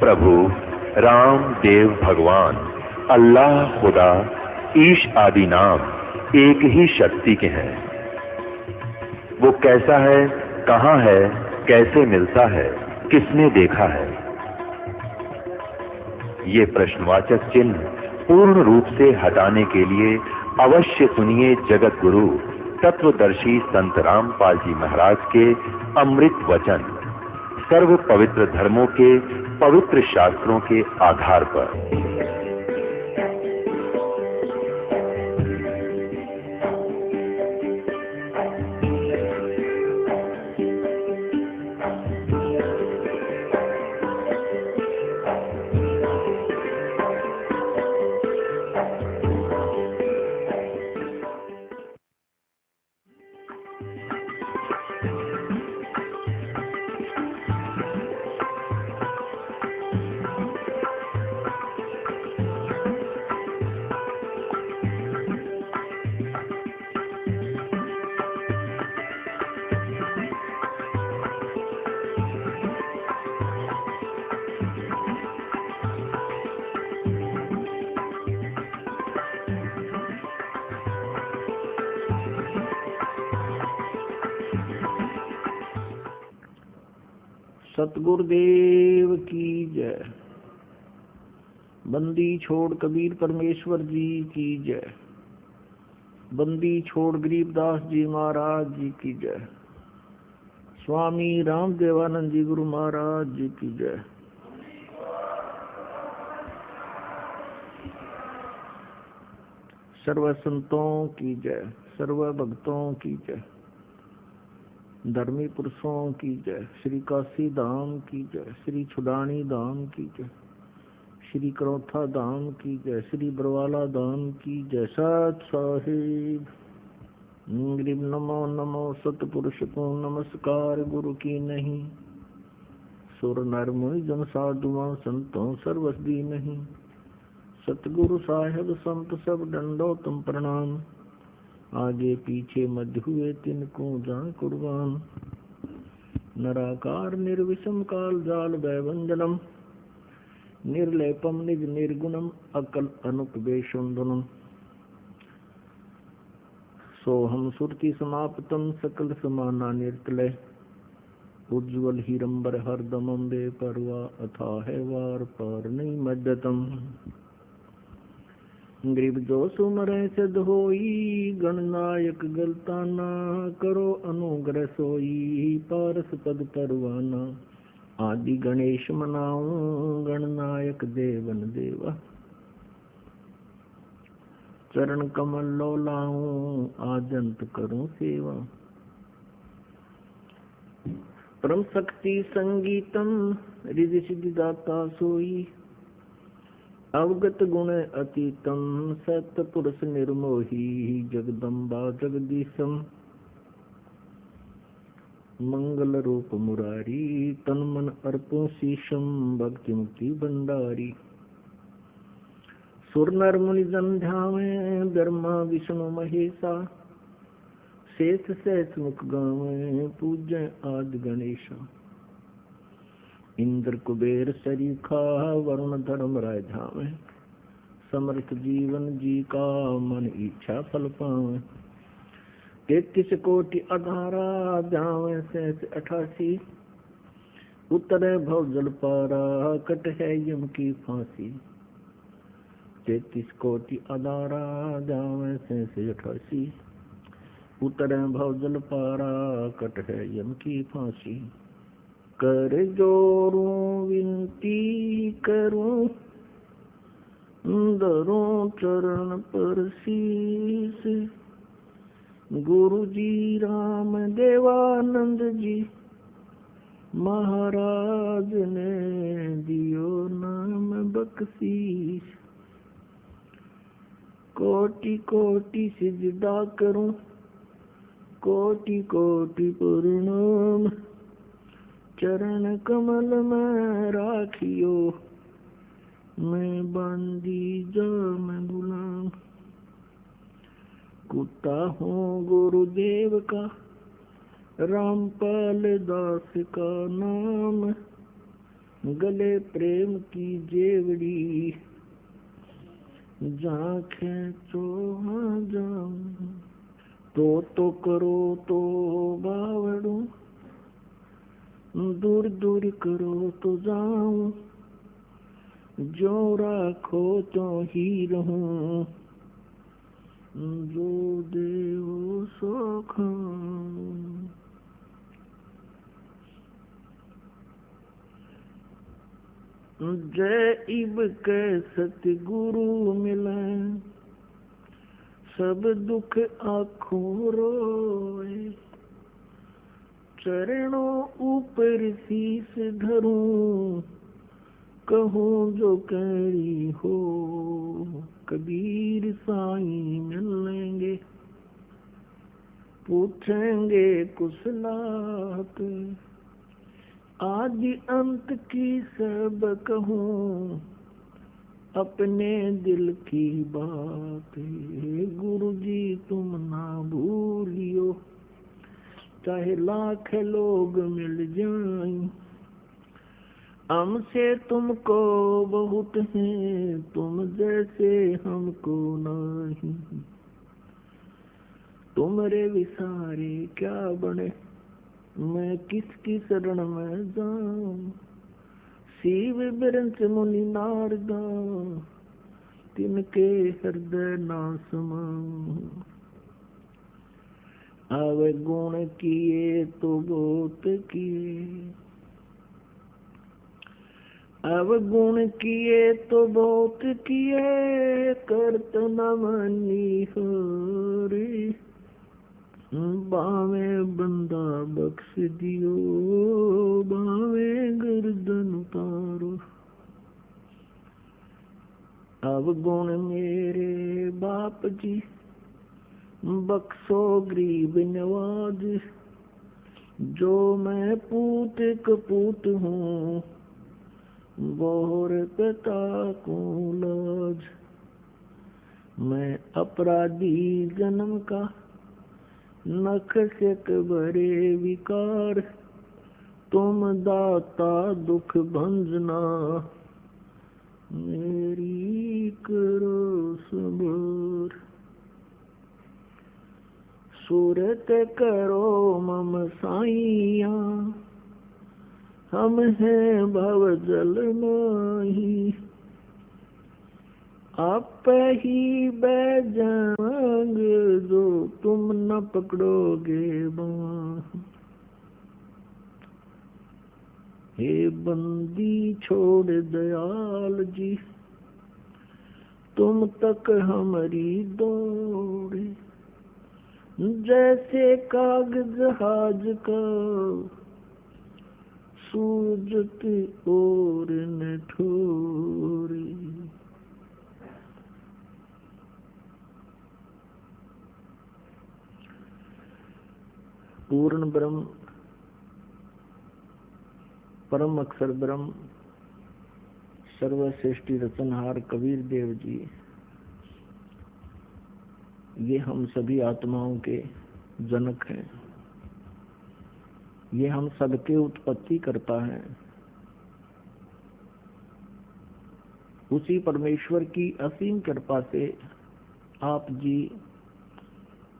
प्रभु राम देव भगवान अल्लाह खुदा ईश आदि नाम एक ही शक्ति के हैं। वो कैसा है, कहां है, कैसे मिलता है, किसने देखा है? ये प्रश्नवाचक चिन्ह पूर्ण रूप से हटाने के लिए अवश्य सुनिए जगत गुरु तत्वदर्शी संत रामपाल जी महाराज के अमृत वचन, सर्व पवित्र धर्मों के पवित्र शास्त्रों के आधार पर। सतगुरुदेव की जय। बंदी छोड़ कबीर परमेश्वर जी की जय। बंदी छोड़ गरीबदास जी महाराज जी की जय। स्वामी रामदेवानंद जी गुरु महाराज जी की जय। सर्व संतों की जय, सर्व भक्तों की जय, धर्मी पुरुषों की जय। श्री काशी धाम की जय, श्री छुडानी धाम की जय, श्री करौथा धाम की जय, श्री बरवाला धाम की जय। सत साहिब ग्रीब नमो नमो सतपुरुष को नमस्कार गुरु की नहीं। सुर नर मुनि जन साधुओं संतों सर्वस्दी नहीं। सतगुरु साहेब संत सब डंडो तुम प्रणाम। आगे पीछे मध्य हुए तिनको जान कुर्बान। नराकार निर्विषम काल जाल वैवंजनम। निर्लेपम निज निर्गुणम अकल अनुपवेशुंदनम। सोहम सुरति समाप्तम सकल समाना निर्तलय। उज्ज्वल हीरंबर हरदमम बेपरवा अथा है वार पार नहीं मद्यतम। गरीब जो सुमरे सिद्ध होई गणनायक गलताना। करो अनुग्रह सोई पारस पद परवाना। आदि गणेश मनाऊं गणनायक देवन देवा। चरण कमल लो लाऊं आजंत करूं सेवा। परम शक्ति संगीतम रिधि सिद्धि दाता सोई। अवगत गुण अतीतम सतपुरुष निर्मोही। जगदम्बा जगदीशम मंगल रूप मुरारी। तन मन अर्पों शीशम भक्ति मुक्ति भंडारी। सुर नर मुनि जन ध्यावे ब्रह्मा विष्णु महेशा। शेष सहस मुख गावे पूज्य आदि गणेशा। इंद्र कुबेर सरीखा वरुण धर्म राय धावे। समर्थ जीवन जी का मन इच्छा फल पावे। 33 कोटि अधारा ध्यावे सहस 88। उतरे भव जल पारा कट है यम की फांसी। 33 कोटि अधारा ध्यावे सहस 88। उतरे भव जल पारा कट है यम की फांसी। कर जोरूं विनती करूं धरूं चरण पर शीस। गुरु जी राम देवानंद जी महाराज ने दियो नाम बख्शीश। कोटि कोटि सिजदा करूं कोटि कोटि प्रणाम। चरण कमल में राखियो मैं बंदी जाम गुलाम। कुत्ता हूँ गुरुदेव का रामपाल दास का नाम। गले प्रेम की जेवड़ी, जहाँ खेचो हाँ जाऊं, तो करो तो बावड़ू, दूर दूर करो तो जाऊं, जो राखो तो ही रहूं, जो देव सो खाऊं। जय इब के सतगुरु मिले, सब दुख आँखों रोए, चरणों ऊपर शीस धरूं, कहूँ जो करी हो, कबीर साईं मिलेंगे, पूछेंगे कुशलात, आदि अंत की सब कहूँ, अपने दिल की बात। गुरु जी तुम ना भूलियो, चाहे लाख लोग मिल जाएं, हमसे तुमको बहुत है, तुम जैसे हमको नहीं। तुमरे विसारे क्या बने, मैं किसकी शरण में जाऊं। शिव बिरंच मुनि नारदा, तिनके हृदय ना समाऊं। आवे गुण किए तो बहुत किए, अब गुण किए तो बहुत किए, करत न मनी हरि। बावे बंदा बख्श दियो, बावे गर्दन उतारो। अब गुण मेरे बाप जी, बख्शो गरीब नवाज। जो मैं पूत कपूत हूँ, बोहर पिता को लाज। मैं अपराधी जन्म का, नख से भरे विकार। तुम दाता दुख भंजना, मेरी करो सबर। सूरत करो मम साइया, हम हैं भव जल माही। आप ही बैजंग, जो तुम न पकड़ोगे बाँह। हे बंदी छोड़ दयाल जी, तुम तक हमारी दौड़े। जैसे कागज जहाज का, सूझत और न ठोरे। पूर्ण ब्रह्म, परम अक्षर ब्रह्म, सर्वश्रेष्ठी रचनहार कबीर देव जी, ये हम सभी आत्माओं के जनक हैं। ये हम सबके उत्पत्ति करता है। उसी परमेश्वर की असीम कृपा से आप जी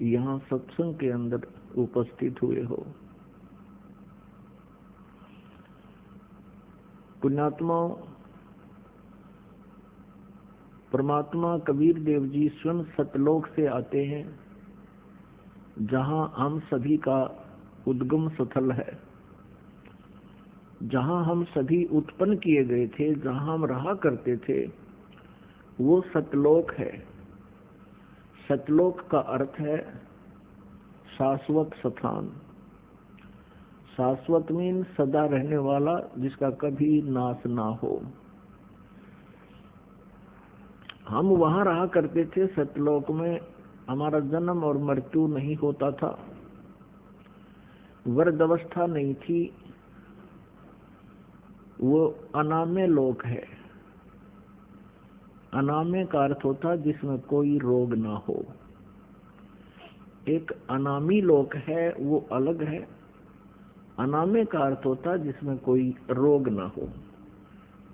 यहाँ सत्संग के अंदर उपस्थित हुए हो। पुण्यात्माओं, परमात्मा कबीर देव जी स्वयं सतलोक से आते हैं, जहाँ हम सभी का उद्गम स्थल है, जहाँ हम सभी उत्पन्न किए गए थे, जहाँ हम रहा करते थे, वो सतलोक है। सतलोक का अर्थ है शाश्वत स्थान। शाश्वत मीन सदा रहने वाला, जिसका कभी नाश ना हो। हम वहां रहा करते थे सतलोक में, हमारा जन्म और मृत्यु नहीं होता था, वृद्ध अवस्था नहीं थी। वो अनाम्य लोक है। अनाम्य का अर्थ होता जिसमें कोई रोग ना हो। एक अनामी लोक है, वो अलग है। अनाम्य का अर्थ होता जिसमें कोई रोग ना हो।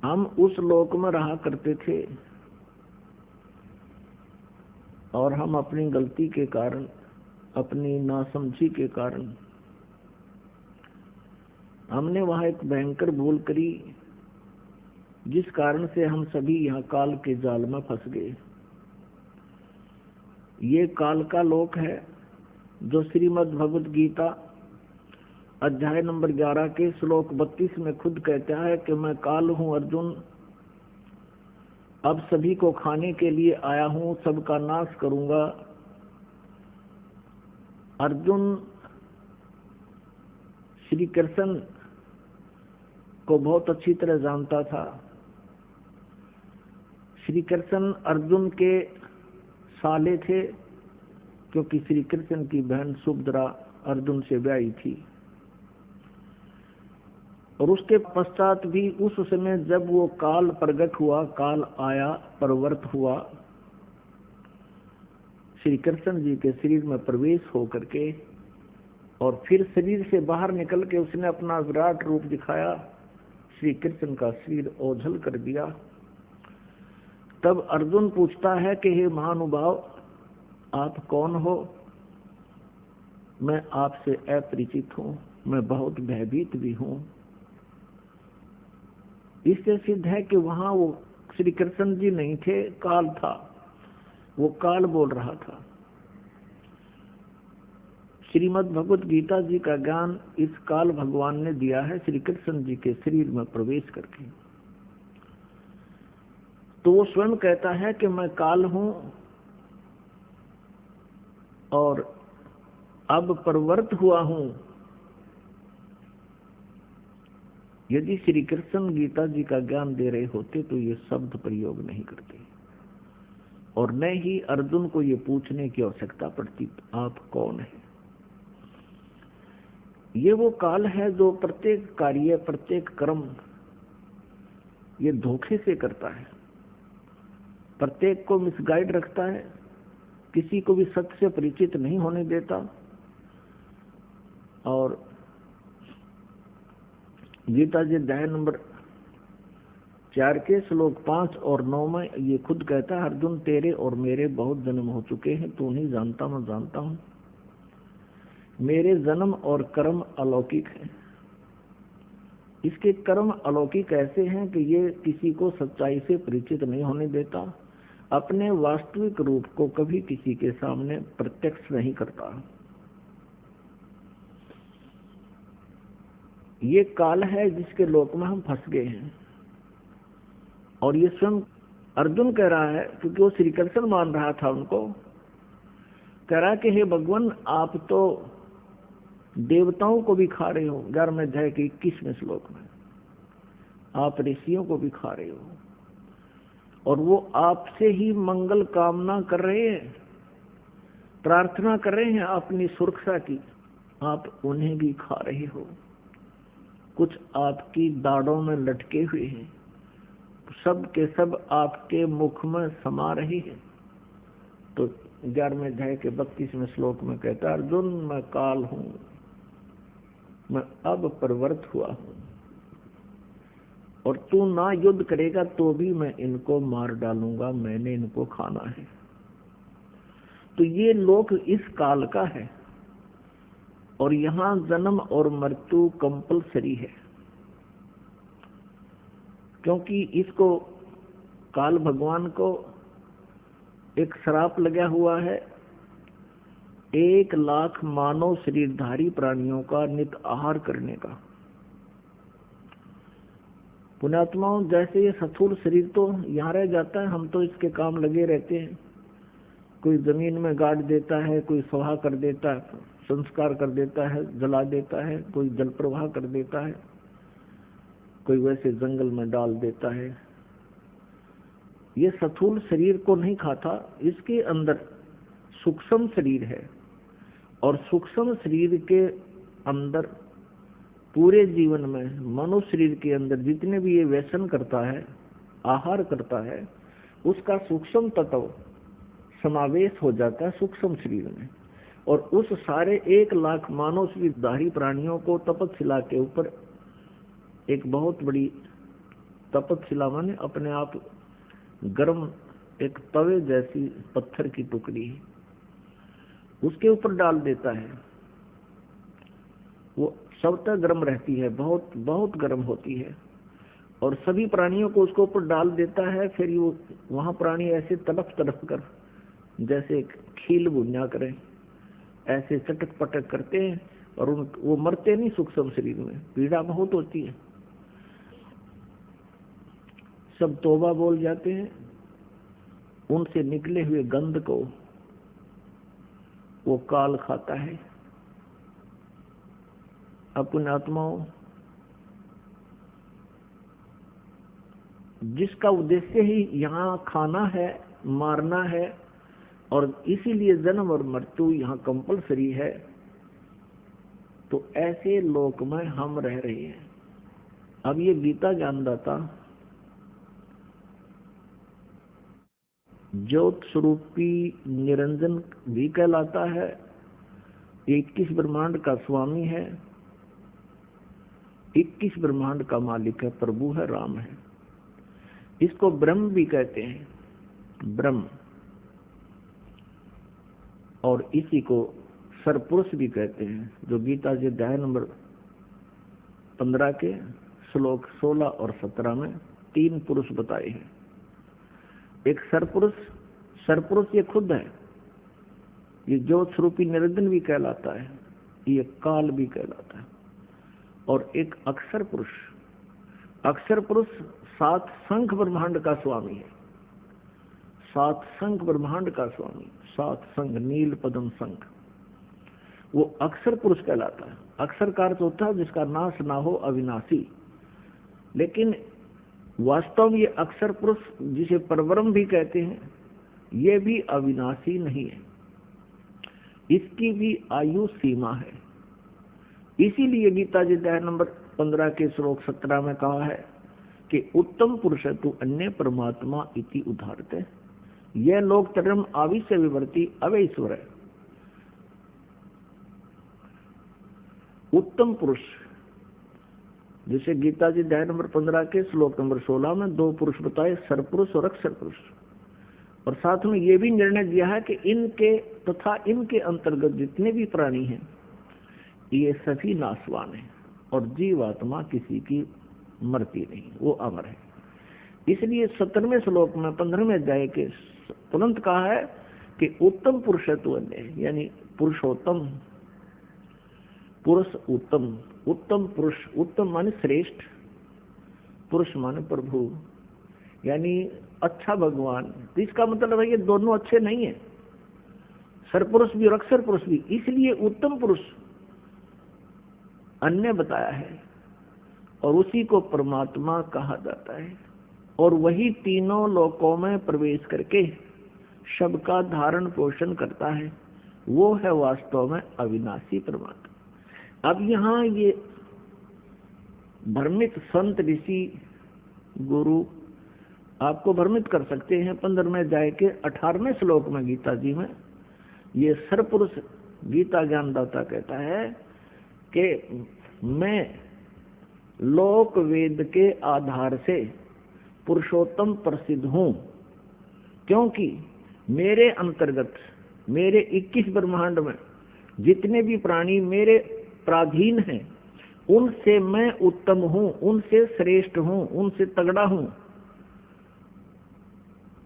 हम उस लोक में रहा करते थे और हम अपनी गलती के कारण, अपनी नासमझी के कारण हमने वहां एक भयंकर भूल करी, जिस कारण से हम सभी यहाँ काल के जाल में फंस गए। ये काल का लोक है जो श्रीमद् भगवद गीता अध्याय नंबर 11 के श्लोक 32 में खुद कहता है कि मैं काल हूं अर्जुन, अब सभी को खाने के लिए आया हूं, सबका नाश करूंगा। अर्जुन श्री कृष्ण को बहुत अच्छी तरह जानता था। श्री कृष्ण अर्जुन के साले थे, क्योंकि श्री कृष्ण की बहन सुभद्रा अर्जुन से ब्याही थी। और उसके पश्चात भी उस समय जब वो काल प्रकट हुआ, काल आया, प्रवृत्त हुआ, श्री कृष्ण जी के शरीर में प्रवेश हो करके और फिर शरीर से बाहर निकल के उसने अपना विराट रूप दिखाया, श्री कृष्ण का शरीर ओझल कर दिया। तब अर्जुन पूछता है कि हे महानुभाव, आप कौन हो? मैं आपसे अपरिचित हूं, मैं बहुत भयभीत भी हूं। इससे सिद्ध है कि वहां वो श्री कृष्ण जी नहीं थे, काल था। वो काल बोल रहा था। श्रीमद् भगवद गीता जी का ज्ञान इस काल भगवान ने दिया है श्री कृष्ण जी के शरीर में प्रवेश करके। तो वो स्वयं कहता है कि मैं काल हूं और अब प्रवृत्त हुआ हूं। यदि श्री कृष्ण गीता जी का ज्ञान दे रहे होते तो ये शब्द प्रयोग नहीं करते और न ही अर्जुन को ये पूछने की आवश्यकता पड़ती, आप कौन है? ये वो काल है जो प्रत्येक कार्य, प्रत्येक कर्म ये धोखे से करता है, प्रत्येक को मिसगाइड रखता है, किसी को भी सत्य से परिचित नहीं होने देता। और गीता जी अध्याय नंबर 4 के श्लोक 5 और 9 में ये खुद कहता है, अर्जुन तेरे और मेरे बहुत जन्म हो चुके हैं, तू नहीं जानता, मैं जानता हूं। मेरे जन्म और कर्म अलौकिक हैं। इसके कर्म अलौकिक ऐसे हैं कि ये किसी को सच्चाई से परिचित नहीं होने देता, अपने वास्तविक रूप को कभी किसी के सामने प्रत्यक्ष नहीं करता। ये काल है जिसके लोक में हम फंस गए हैं। और ये स्वयं अर्जुन कह रहा है, क्योंकि वो श्री कृष्ण मान रहा था उनको, कह रहा है कि हे भगवान, आप तो देवताओं को भी खा रहे हो। 11वें अध्याय के 21वें श्लोक में आप ऋषियों को भी खा रहे हो और वो आपसे ही मंगल कामना कर रहे हैं, प्रार्थना कर रहे हैं अपनी सुरक्षा की, आप उन्हें भी खा रहे हो। कुछ आपकी दाढ़ों में लटके हुए हैं, सब के सब आपके मुख में समा रहे हैं। तो 11वें अध्याय के 32वें श्लोक में कहता है, अर्जुन मैं काल हूं, मैं अब प्रवृत्त हुआ हूं और तू ना युद्ध करेगा तो भी मैं इनको मार डालूंगा, मैंने इनको खाना है। तो ये लोक इस काल का है और यहां जन्म और मृत्यु कंपलसरी है, क्योंकि इसको काल भगवान को एक श्राप लगा हुआ है 1 लाख मानव शरीरधारी प्राणियों का नित आहार करने का। पुण्यात्माओं, जैसे ये स्थूल शरीर तो यहाँ रह जाता है, हम तो इसके काम लगे रहते हैं। कोई जमीन में गाड़ देता है, कोई स्वाहा कर देता है, संस्कार कर देता है, जला देता है, कोई जल प्रवाह कर देता है, कोई वैसे जंगल में डाल देता है। ये स्थूल शरीर को नहीं खाता, इसके अंदर सूक्ष्म शरीर है और सूक्ष्म शरीर के अंदर पूरे जीवन में मनुष्य शरीर के अंदर जितने भी ये व्यसन करता है, आहार करता है, उसका सूक्ष्म तत्व समावेश हो जाता है सूक्ष्म शरीर में। और उस सारे 1 लाख मानव शरीरधारी प्राणियों को तपस्या के ऊपर एक बहुत बड़ी तपतशिला माने अपने आप गर्म एक तवे जैसी पत्थर की टुकड़ी उसके ऊपर डाल देता है, वो स्वतः गर्म रहती है, बहुत बहुत गर्म होती है, और सभी प्राणियों को उसके ऊपर डाल देता है। फिर वो वहां प्राणी ऐसे तड़प तड़प कर जैसे खील भुंजा करें ऐसे चटक पटक करते हैं, और वो मरते नहीं, सूक्ष्म शरीर में पीड़ा बहुत होती है। सब तौबा बोल जाते हैं, उनसे निकले हुए गंध को वो काल खाता है। अपने आत्माओं, जिसका उद्देश्य ही यहाँ खाना है, मारना है, और इसीलिए जन्म और मृत्यु यहाँ कंपलसरी है, तो ऐसे लोक में हम रह रहे हैं। अब ये गीता ज्ञानदाता ज्योत स्वरूपी निरंजन भी कहलाता है, 21 ब्रह्मांड का स्वामी है, 21 ब्रह्मांड का मालिक है, प्रभु है, राम है। इसको ब्रह्म भी कहते हैं, ब्रह्म, और इसी को सरपुरुष भी कहते हैं, जो गीता जी अध्याय नंबर 15 के श्लोक 16 और 17 में 3 पुरुष बताए हैं। एक सरपुरुष, सरपुरुष ये खुद है, ये ज्योत स्वरूपी निरंजन भी कहलाता है, ये काल भी कहलाता है। और एक अक्षर पुरुष, अक्षर पुरुष 7 शंख ब्रह्मांड का स्वामी है, 7 शंख ब्रह्मांड का स्वामी, 7 शंख, नील पद्म शंख, वो अक्षर पुरुष कहलाता है। अक्षर का अर्थ होता है जिसका नाश ना हो, अविनाशी। लेकिन वास्तव में ये अक्षर पुरुष, जिसे परब्रह्म भी कहते हैं, ये भी अविनाशी नहीं है, इसकी भी आयु सीमा है। इसीलिए गीता जी अध्याय नंबर 15 के श्लोक 17 में कहा है कि उत्तम पुरुष तु अन्य परमात्मा इति उदाहरते, यह लोक तरम आविश्य विवर्ती अवै ईश्वर है। उत्तम पुरुष, जिसे गीता जी अध्याय नंबर 15 के श्लोक नंबर 16 में 2 पुरुष बताए, सरपुरुष और अक्षर पुरुष, और साथ में ये भी निर्णय दिया है कि इनके तथा इनके अंतर्गत जितने भी प्राणी हैं ये सभी नाशवान हैं, और जीवात्मा किसी की मरती नहीं, वो अमर है। इसलिए 17वें श्लोक में 15वें अध्याय के तुरंत कहा है कि उत्तम पुरुष है तो अन्य, यानी पुरुषोत्तम पुरुष, उत्तम, उत्तम पुरुष, उत्तम माने श्रेष्ठ, पुरुष माने प्रभु, यानी अच्छा भगवान। तो इसका मतलब है ये दोनों अच्छे नहीं है, सरपुरुष भी और अक्षर पुरुष भी। इसलिए उत्तम पुरुष अन्य बताया है, और उसी को परमात्मा कहा जाता है, और वही तीनों लोकों में प्रवेश करके सबका धारण पोषण करता है, वो है वास्तव में अविनाशी परमात्मा। अब यहाँ ये भ्रमित संत, ऋषि, गुरु आपको भ्रमित कर सकते हैं। 15वें अध्याय के 18वें श्लोक में गीता जी में ये सरपुरुष गीता ज्ञानदाता कहता है कि मैं लोक वेद के आधार से पुरुषोत्तम प्रसिद्ध हूँ, क्योंकि मेरे अंतर्गत, मेरे 21 ब्रह्मांड में जितने भी प्राणी मेरे प्राधीन हैं, उनसे मैं उत्तम हूँ, उनसे श्रेष्ठ हूँ, उनसे तगड़ा हूँ।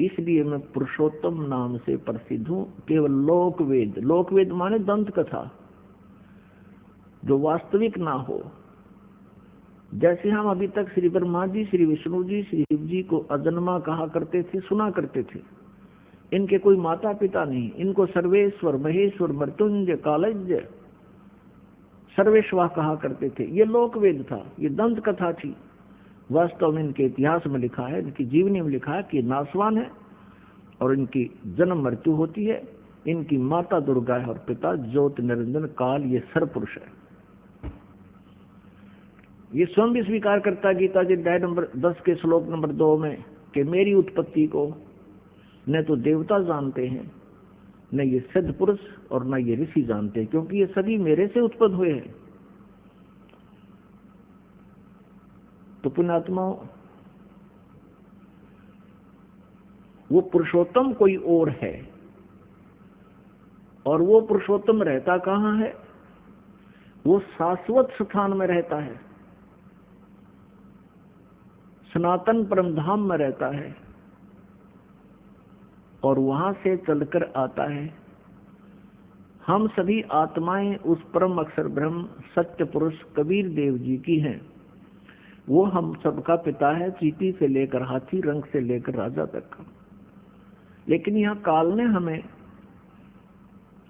इसलिए मैं पुरुषोत्तम नाम से प्रसिद्ध हूँ। केवल लोक वेद, लोक वेद माने दंत कथा, जो वास्तविक ना हो। जैसे हम अभी तक श्री ब्रह्मा जी, श्री विष्णु जी, श्री शिव जी को अजन्मा कहा करते थे, सुना करते थे, इनके कोई माता पिता नहीं, इनको सर्वेश्वर, महेश्वर, मृत्युंजय, कालज्ञ, सर्वेश्वर कहा करते थे। ये लोक वेद था, ये दंत कथा थी। वास्तव में इनके इतिहास में लिखा है, इनकी जीवनी में लिखा है कि नासवान है और इनकी जन्म मृत्यु होती है। इनकी माता दुर्गा है और पिता ज्योत निरंजन काल, ये सरपुरुष है। ये स्वयं भी स्वीकार करता है गीता जी अध्याय नंबर 10 के श्लोक नंबर 2 में कि मेरी उत्पत्ति को न तो देवता जानते हैं, न ये सिद्ध पुरुष, और न ये ऋषि जानते हैं, क्योंकि ये सभी मेरे से उत्पन्न हुए हैं। तो पुण्यात्माओं, वो पुरुषोत्तम कोई और है। और वो पुरुषोत्तम रहता कहाँ है? वो शाश्वत स्थान में रहता है, सनातन परम धाम में रहता है, और वहां से चलकर आता है। हम सभी आत्माएं उस परम अक्षर ब्रह्म सत्य पुरुष कबीर देव जी की हैं। वो हम सबका पिता है, चींटी से लेकर हाथी, रंग से लेकर राजा तक का। लेकिन यहाँ काल ने हमें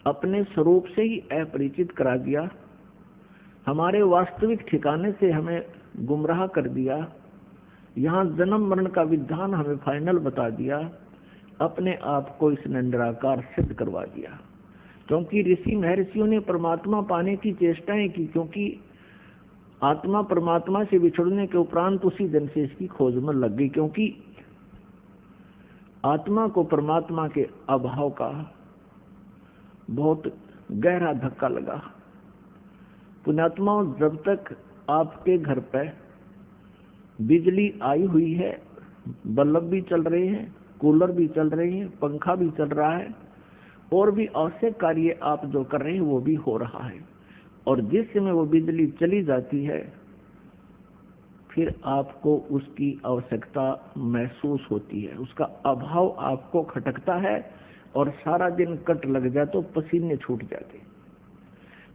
अपने स्वरूप से ही अपरिचित करा दिया, हमारे वास्तविक ठिकाने से हमें गुमराह कर दिया। यहाँ जन्म मरण का विधान हमें फाइनल बता दिया, अपने आप को इसने निराकार सिद्ध करवा दिया। क्योंकि ऋषि महर्षियों ने परमात्मा पाने की चेष्टाएं की, क्योंकि आत्मा परमात्मा से बिछुड़ने के उपरांत उसी दिन से इसकी खोज में लग गई, क्योंकि आत्मा को परमात्मा के अभाव का बहुत गहरा धक्का लगा। पुण्यात्माओं, जब तक आपके घर पर बिजली आई हुई है, बल्ब भी चल रहे हैं, कूलर भी चल रहे हैं, पंखा भी चल रहा है, और भी आवश्यक कार्य आप जो कर रहे हैं वो भी हो रहा है, और जिस समय वो बिजली चली जाती है फिर आपको उसकी आवश्यकता महसूस होती है, उसका अभाव आपको खटकता है, और सारा दिन कट लग जाए तो पसीने छूट जाते।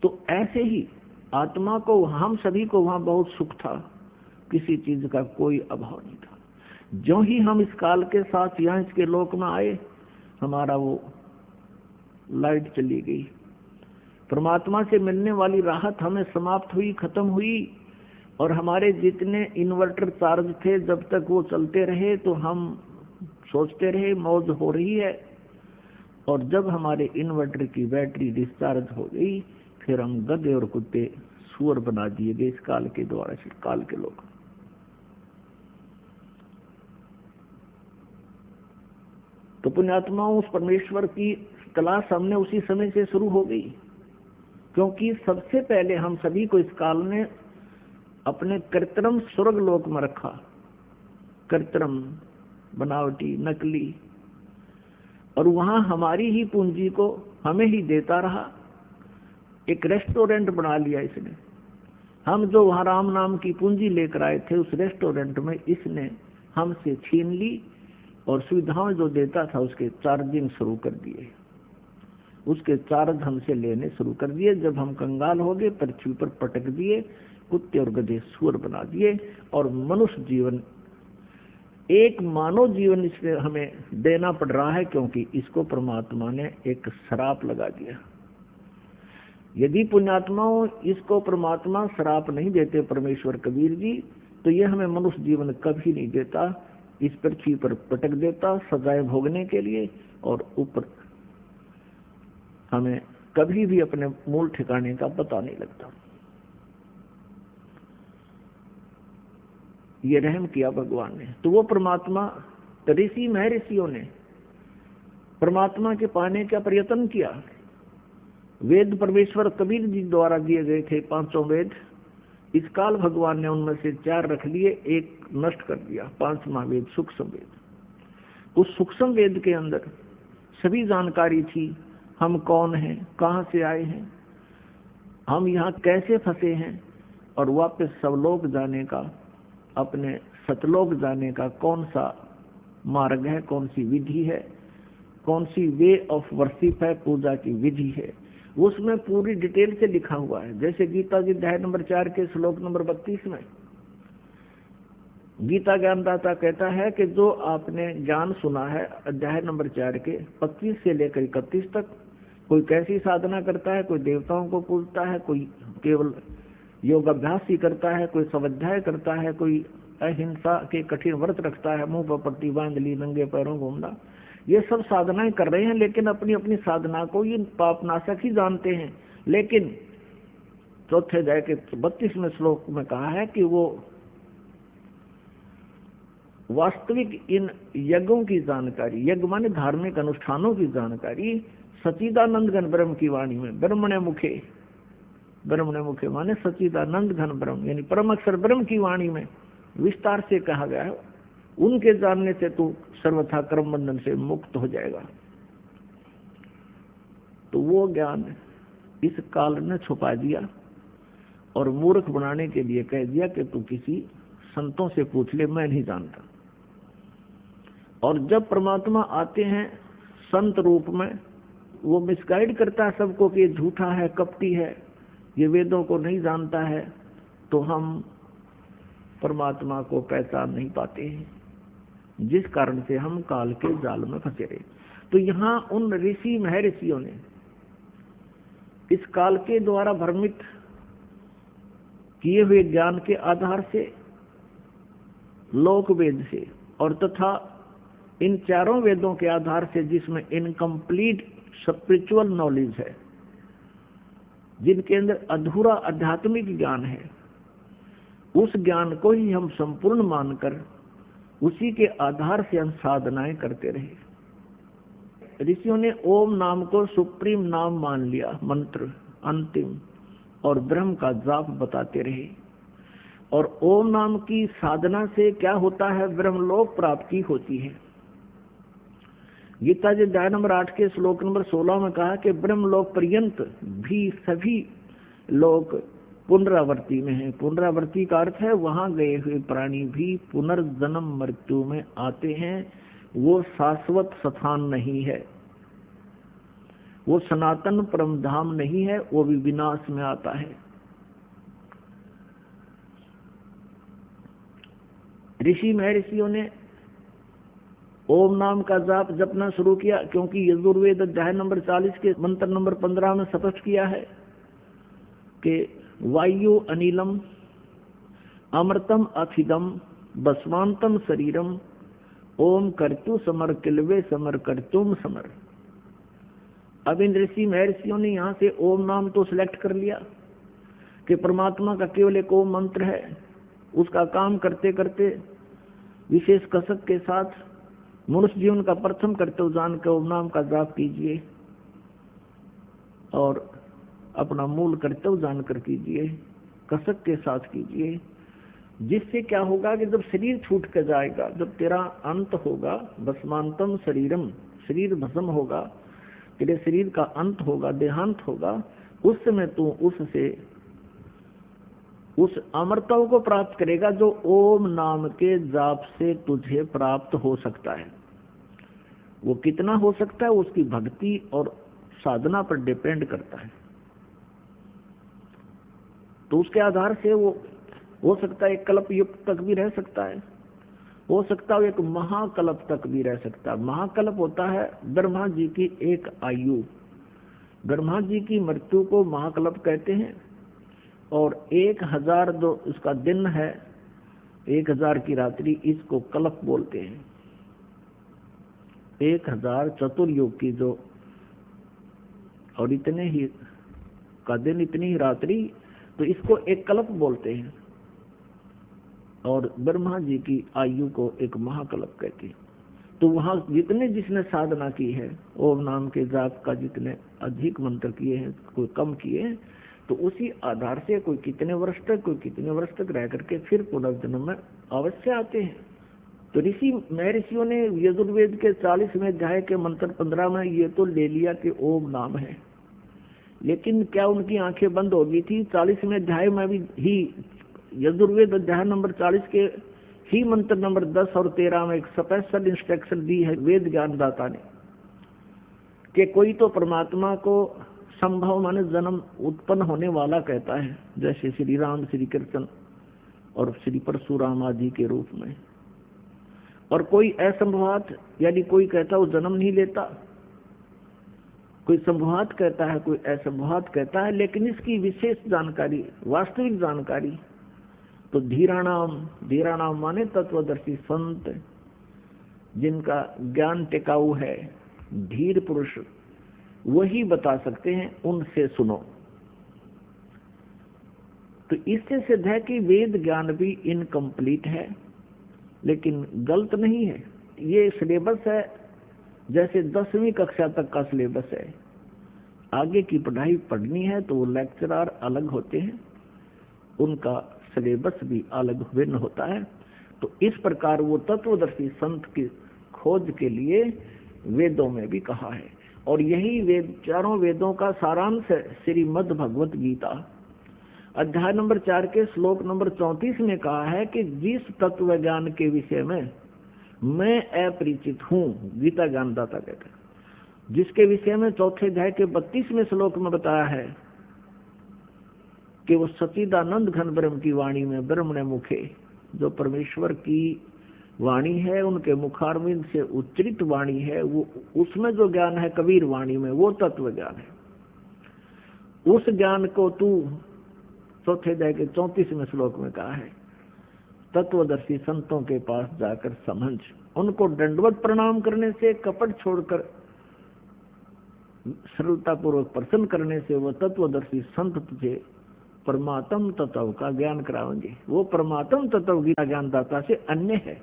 तो ऐसे ही आत्मा को, हम सभी को वहां बहुत सुख था, किसी चीज का कोई अभाव नहीं था। जो ही हम इस काल के साथ यहाँ इसके लोक में आए, हमारा वो लाइट चली गई, परमात्मा से मिलने वाली राहत हमें समाप्त हुई, खत्म हुई। और हमारे जितने इन्वर्टर चार्ज थे, जब तक वो चलते रहे तो हम सोचते रहे मौज हो रही है, और जब हमारे इन्वर्टर की बैटरी डिस्चार्ज हो गई, फिर हम गधे और कुत्ते सुअर बना दिए गए इस काल के द्वारा, काल के लोग। तो पुण्यात्माओं, उस परमेश्वर की तलाश हमने उसी समय से शुरू हो गई, क्योंकि सबसे पहले हम सभी को इस काल ने अपने कृत्रिम स्वर्ग लोक में रखा, कृत्रिम, बनावटी, नकली, और वहां हमारी ही पूंजी को हमें ही देता रहा। एक रेस्टोरेंट बना लिया इसने। हम जो वहां राम नाम की पूंजी लेकर आए थे, उस रेस्टोरेंट में इसने हमसे छीन ली, और सुविधाएं जो देता था उसके चार्जिंग शुरू कर दिए, उसके चार्ज हमसे लेने शुरू कर दिए। जब हम कंगाल हो गए, पृथ्वी पर पटक दिए, कुत्ते और गधे सुअर बना दिए, और मनुष्य जीवन, एक मानव जीवन इसमें हमें देना पड़ रहा है, क्योंकि इसको परमात्मा ने एक श्राप लगा दिया। यदि पुण्यात्माओं इसको परमात्मा श्राप नहीं देते, परमेश्वर कबीर जी, तो ये हमें मनुष्य जीवन कभी नहीं देता, इस पृथ्वी पर पटक देता सजाएं भोगने के लिए, और ऊपर हमें कभी भी अपने मूल ठिकाने का पता नहीं लगता। ये रहम किया भगवान ने। तो वो परमात्मा, ऋषि महर्षियों ने परमात्मा के पाने का प्रयत्न किया। वेद परमेश्वर कबीर जी द्वारा दिए गए थे, 5 वेद। इस काल भगवान ने उनमें से 4 रख लिए, एक नष्ट कर दिया, 5वां वेद सूक्ष्म वेद। उस सूक्ष्म वेद के अंदर सभी जानकारी थी, हम कौन हैं, कहां से आए हैं, हम यहाँ कैसे फंसे हैं, और वापस सवलोक जाने का, अपने सतलोक जाने का कौन सा मार्ग है, कौन सी विधि है, कौन सी वे ऑफ वर्शिप है, पूजा की विधि है, उसमें पूरी डिटेल से लिखा हुआ है। जैसे गीता जी अध्याय नंबर 4 के श्लोक नंबर 32 में गीता ज्ञानदाता कहता है कि जो आपने ज्ञान सुना है अध्याय नंबर 4 के 25 से लेकर 31 तक, कोई कैसी साधना करता है, कोई देवताओं को पूजता है, कोई केवल योगाभ्यास ही करता है, कोई स्वाध्याय करता है, कोई अहिंसा के कठिन व्रत रखता है, मुंह पर पट्टी बांध ली, नंगे पैरों घूमना, ये सब साधनाएं कर रहे हैं, लेकिन अपनी अपनी साधना को ये पापनाशक ही जानते हैं। लेकिन चौथे अध्याय के 32वें श्लोक में कहा है कि वो वास्तविक इन यज्ञों की जानकारी, यज्ञ माने धार्मिक अनुष्ठानों की जानकारी, सच्चिदानंद घन ब्रह्म की वाणी में, ब्रह्मणे मुखे, ब्रह्मणे मुखे माने सच्चिदानंद घन ब्रह्म यानी परम अक्षर ब्रह्म की वाणी में विस्तार से कहा गया है। उनके जानने से तू सर्वथा कर्म बंधन से मुक्त हो जाएगा। तो वो ज्ञान इस काल ने छुपा दिया और मूर्ख बनाने के लिए कह दिया कि तू किसी संतों से पूछ ले, मैं नहीं जानता। और जब परमात्मा आते हैं संत रूप में, वो मिसगाइड करता है सबको कि ये झूठा है, कपटी है, ये वेदों को नहीं जानता है, तो हम परमात्मा को पहचान नहीं पाते हैं, जिस कारण से हम काल के जाल में फंसे रहे। तो यहाँ उन ऋषि महर्षियों ने इस काल के द्वारा भ्रमित किए हुए ज्ञान के आधार से, लोक वेद से और तथा इन चारों वेदों के आधार से, जिसमें इनकम्प्लीट स्पिरिचुअल नॉलेज है, जिनके अंदर अधूरा आध्यात्मिक ज्ञान है, उस ज्ञान को ही हम संपूर्ण मानकर उसी के आधार से हम साधनाएं करते रहे। ऋषियों ने ओम नाम को सुप्रीम नाम मान लिया, मंत्र अंतिम, और ब्रह्म का जाप बताते रहे। और ओम नाम की साधना से क्या होता है? ब्रह्मलोक प्राप्ति होती है। गीता जी अध्याय नंबर 8 के श्लोक नंबर 16 में कहा कि ब्रह्मलोक पर्यंत भी सभी लोग पुनरावर्ती में है। पुनरावर्ती का अर्थ है वहां गए हुए प्राणी भी पुनर्जन्म मृत्यु में आते हैं। वो शाश्वत स्थान नहीं है, वो सनातन परम धाम नहीं है, वो भी विनाश में आता है। ऋषि महर्षियों ने ओम नाम का जाप जपना शुरू किया, क्योंकि यजुर्वेद अध्याय नंबर 40 के मंत्र नंबर 15 में स्पष्ट किया है कि वायु अनिलम अमृतम अथिदम बसवांतम शरीरम ओम कर्तु समर किलवे समर कर्तुम समर। अब इन ऋषि महर्षियों ने यहाँ से ओम नाम तो सिलेक्ट कर लिया कि परमात्मा का केवल एक ओम मंत्र है। उसका काम करते करते विशेष कसक के साथ मनुष्य जीवन का प्रथम कर्तव्य जान कर ओम नाम का जाप कीजिए और अपना मूल कर्तव्य जानकर कीजिए, कसक के साथ कीजिए। जिससे क्या होगा कि जब शरीर छूट कर जाएगा, जब तेरा अंत होगा, भस्मांतम शरीरम, शरीर भस्म होगा, तेरे शरीर का अंत होगा, देहांत होगा, उस समय तू उससे उस अमरत्व को प्राप्त करेगा जो ओम नाम के जाप से तुझे प्राप्त हो सकता है। वो कितना हो सकता है उसकी भक्ति और साधना पर डिपेंड करता है। तो उसके आधार से वो हो सकता है एक कल्प युग तक भी रह सकता है, हो सकता है एक महाकल्प तक भी रह सकता है। महाकल्प होता है ब्रह्मा जी की एक आयु। ब्रह्मा जी की मृत्यु को महाकल्प कहते हैं। और 1000 जो उसका दिन है, 1000 की रात्रि, इसको कल्प बोलते हैं। 1000 चतुर्युग की जो, और इतने ही का दिन, इतनी ही रात्रि, तो इसको एक कल्प बोलते हैं। और ब्रह्मा जी की आयु को एक महाकल्प कहते हैं। तो वहां जितने जिसने साधना की है, ओम नाम के जाप का जितने अधिक मंत्र किए हैं, कोई कम किए हैं, तो उसी आधार से कोई कितने वर्ष तक, कोई कितने वर्ष तक रह करके फिर पुनर्जन्म में अवश्य आते हैं। तो ऋषि महर्षियों ने यजुर्वेद के 40वें अध्याय के मंत्र 15 में ये तो ले लिया कि ओम नाम है, लेकिन क्या उनकी आंखें बंद हो गई थी? 40वें अध्याय में भी ही यजुर्वेद अध्याय नंबर 40 के ही मंत्र नंबर 10 और 13 में एक स्पेशल इंस्ट्रक्शन दी है वेद ज्ञानदाता ने कि कोई तो परमात्मा को संभव माने जन्म उत्पन्न होने वाला कहता है, जैसे श्री राम, श्री कृष्ण और श्री परशुराम आदि के रूप में। और कोई असंभवात, यानी कोई कहता वो जन्म नहीं लेता, कोई संभवात कहता है, कोई असंभवात कहता है। लेकिन इसकी विशेष जानकारी, वास्तविक जानकारी तो धीराणाम माने तत्वदर्शी संत, जिनका ज्ञान टिकाऊ है, धीर पुरुष, वही बता सकते हैं, उनसे सुनो। तो इससे सिद्ध है कि वेद ज्ञान भी इनकम्प्लीट है, लेकिन गलत नहीं है। ये सिलेबस है जैसे 10वीं कक्षा तक का सिलेबस है। आगे की पढ़ाई पढ़नी है तो वो लेक्चरर अलग होते हैं, उनका सिलेबस भी अलग भिन्न होता है। तो इस प्रकार वो तत्वदर्शी संत की खोज के लिए वेदों में भी कहा है। और यही वेद, चारों वेदों का सारांश है श्रीमद् भगवत गीता। अध्याय नंबर 4 के श्लोक नंबर 34 में कहा है कि जिस तत्व ज्ञान के विषय में मैं अपरिचित हूँ, गीता ज्ञानदाता कहते हैं, जिसके विषय में चौथे अध्याय के 32वें श्लोक में बताया है कि वो सच्चिदानंद घन ब्रह्म की वाणी में ब्रह्मणे मुखे, जो परमेश्वर की वाणी है, उनके मुखारविंद से उच्चरित वाणी है, वो उसमें जो ज्ञान है कबीर वाणी में, वो तत्व ज्ञान है। उस ज्ञान को तू चौथे अध्याय के 34वें श्लोक में कहा है तत्वदर्शी संतों के पास जाकर समझ, उनको दंडवत प्रणाम करने से, कपट छोड़कर सरलता पूर्वक प्रसन्न करने से वो तत्वदर्शी संत तुझे परमात्म तत्व का ज्ञान कराएंगे। वो परमात्म तत्व गीता ज्ञानदाता से अन्य है,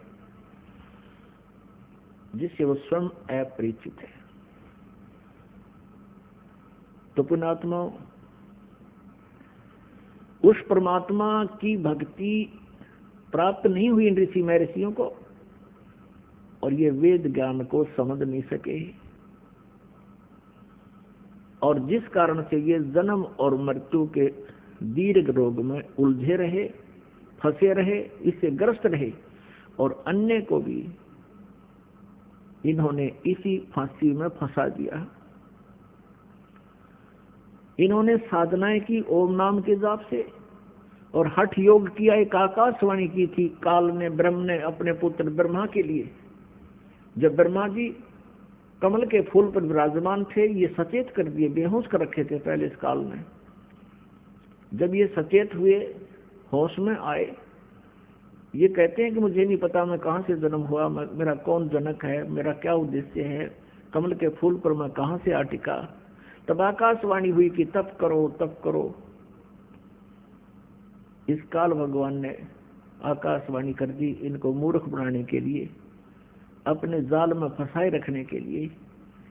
जिससे वो स्वयं अपरिचित है। तो पुण्यात्मा, उस परमात्मा की भक्ति प्राप्त नहीं हुई इन ऋषि महर्षियों को, और ये वेद ज्ञान को समझ नहीं सके, और जिस कारण से ये जन्म और मृत्यु के दीर्घ रोग में उलझे रहे, फंसे रहे, इससे ग्रस्त रहे, और अन्य को भी इन्होंने इसी फांसी में फंसा दिया। इन्होंने साधनाएं की ओम नाम के जाप से, और हठ योग किया, एक आकाशवाणी की थी काल ने, ब्रह्म ने अपने पुत्र ब्रह्मा के लिए। जब ब्रह्मा जी कमल के फूल पर विराजमान थे, ये सचेत कर दिए, बेहोश कर रखे थे पहले इस काल में। जब ये सचेत हुए, होश में आए, ये कहते हैं कि मुझे नहीं पता मैं कहाँ से जन्म हुआ, मेरा कौन जनक है, मेरा क्या उद्देश्य है, कमल के फूल पर मैं कहाँ से आ टिका। तब आकाशवाणी हुई कि तप करो, तप करो। इस काल भगवान ने आकाशवाणी कर दी, इनको मूर्ख बनाने के लिए, अपने जाल में फंसाए रखने के लिए।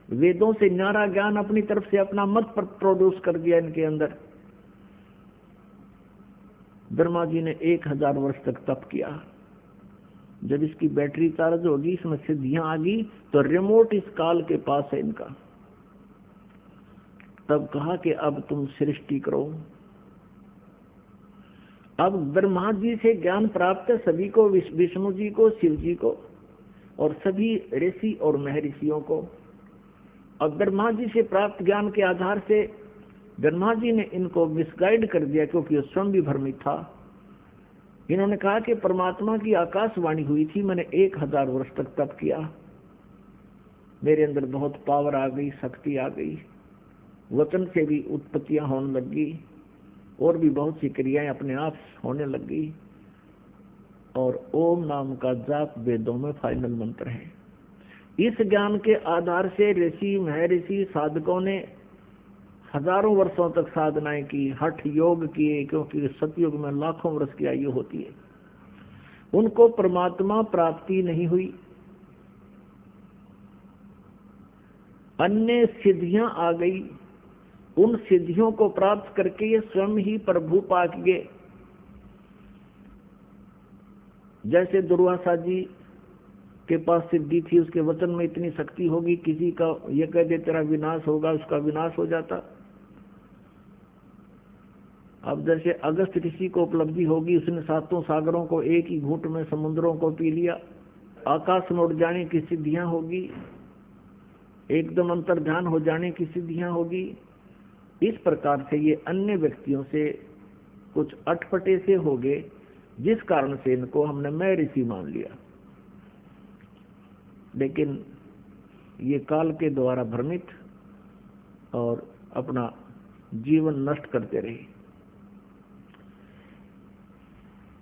वेदों से न्यारा ज्ञान अपनी तरफ से अपना मत पर प्रोड्यूस कर दिया इनके अंदर। ब्रह्मा जी ने 1000 वर्ष तक तप किया। जब इसकी बैटरी चार्ज होगी, इसमें सिद्धियां आ गई, तो रिमोट इस काल के पास है इनका। तब कहा कि अब तुम सृष्टि करो। अब ब्रह्मा जी से ज्ञान प्राप्त है सभी को, विष्णु जी को, शिव जी को, और सभी ऋषि और महर्षियों को। अब ब्रह्मा जी से प्राप्त ज्ञान के आधार से ब्रह्मा जी ने इनको मिसगाइड कर दिया, क्योंकि वो स्वयं भी भ्रमित था। इन्होंने कहा कि परमात्मा की आकाशवाणी हुई थी, मैंने 1000 वर्ष तक तप किया, मेरे अंदर बहुत पावर आ गई, शक्ति आ गई, वचन से भी उत्पत्तियां होने लगी, और भी बहुत सी क्रियाएं अपने आप होने लगी, और ओम नाम का जाप वेदों में फाइनल मंत्र है। इस ज्ञान के आधार से ऋषि महर्षि साधकों ने हजारों वर्षों तक साधनाएं की, हठ योग किए, क्योंकि सतयुग में लाखों वर्ष की आयु होती है। उनको परमात्मा प्राप्ति नहीं हुई। अन्य सिद्धियां आ गई, उन सिद्धियों को प्राप्त करके ये स्वयं ही प्रभु पा गए। जैसे दुर्वासा जी के पास सिद्धि थी, उसके वचन में इतनी शक्ति होगी, किसी का ये कह दे तेरा विनाश होगा, उसका विनाश हो जाता। अब जैसे अगस्त ऋषि को उपलब्धि होगी, उसने 7 सागरों को एक ही घूंट में, समुद्रों को पी लिया। आकाश में उड़ जाने की सिद्धियां होगी, एकदम अंतर्ध्यान हो जाने की सिद्धियां होगी। इस प्रकार से ये अन्य व्यक्तियों से कुछ अटपटे से हो गए, जिस कारण से इनको हमने मैं ऋषि मान लिया। लेकिन ये काल के द्वारा भ्रमित और अपना जीवन नष्ट करते रहे।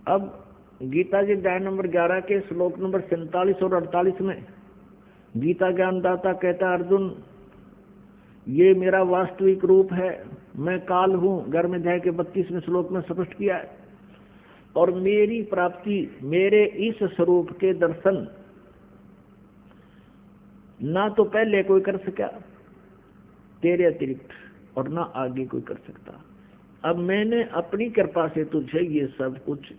अब गीता के अध्याय नंबर 11 के श्लोक नंबर 47 और 48 में गीता ज्ञानदाता कहता है, अर्जुन ये मेरा वास्तविक रूप है, मैं काल हूँ। 11वें अध्याय के 32वें श्लोक में स्पष्ट किया है। और मेरी प्राप्ति, मेरे इस स्वरूप के दर्शन ना तो पहले कोई कर सका तेरे अतिरिक्त, और ना आगे कोई कर सकता। अब मैंने अपनी कृपा से तुझे ये सब कुछ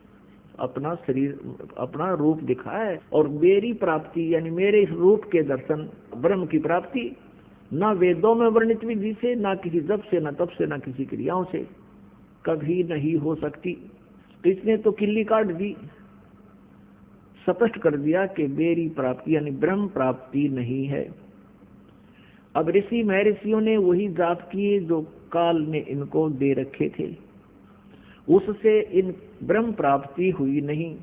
अपना शरीर, अपना रूप दिखाया है। और मेरी प्राप्ति यानी मेरे इस रूप के दर्शन, ब्रह्म की प्राप्ति ना वेदों में वर्णित विधि से, ना किसी जप से, ना तप से, ना किसी क्रियाओं से कभी नहीं हो सकती। तो इसने तो किल्ली काट दी, स्पष्ट कर दिया कि मेरी प्राप्ति यानी ब्रह्म प्राप्ति नहीं है। अब ऋषि महर्षियों ने वही जाप किए जो काल ने इनको दे रखे थे, उससे इन ब्रह्म प्राप्ति हुई नहीं।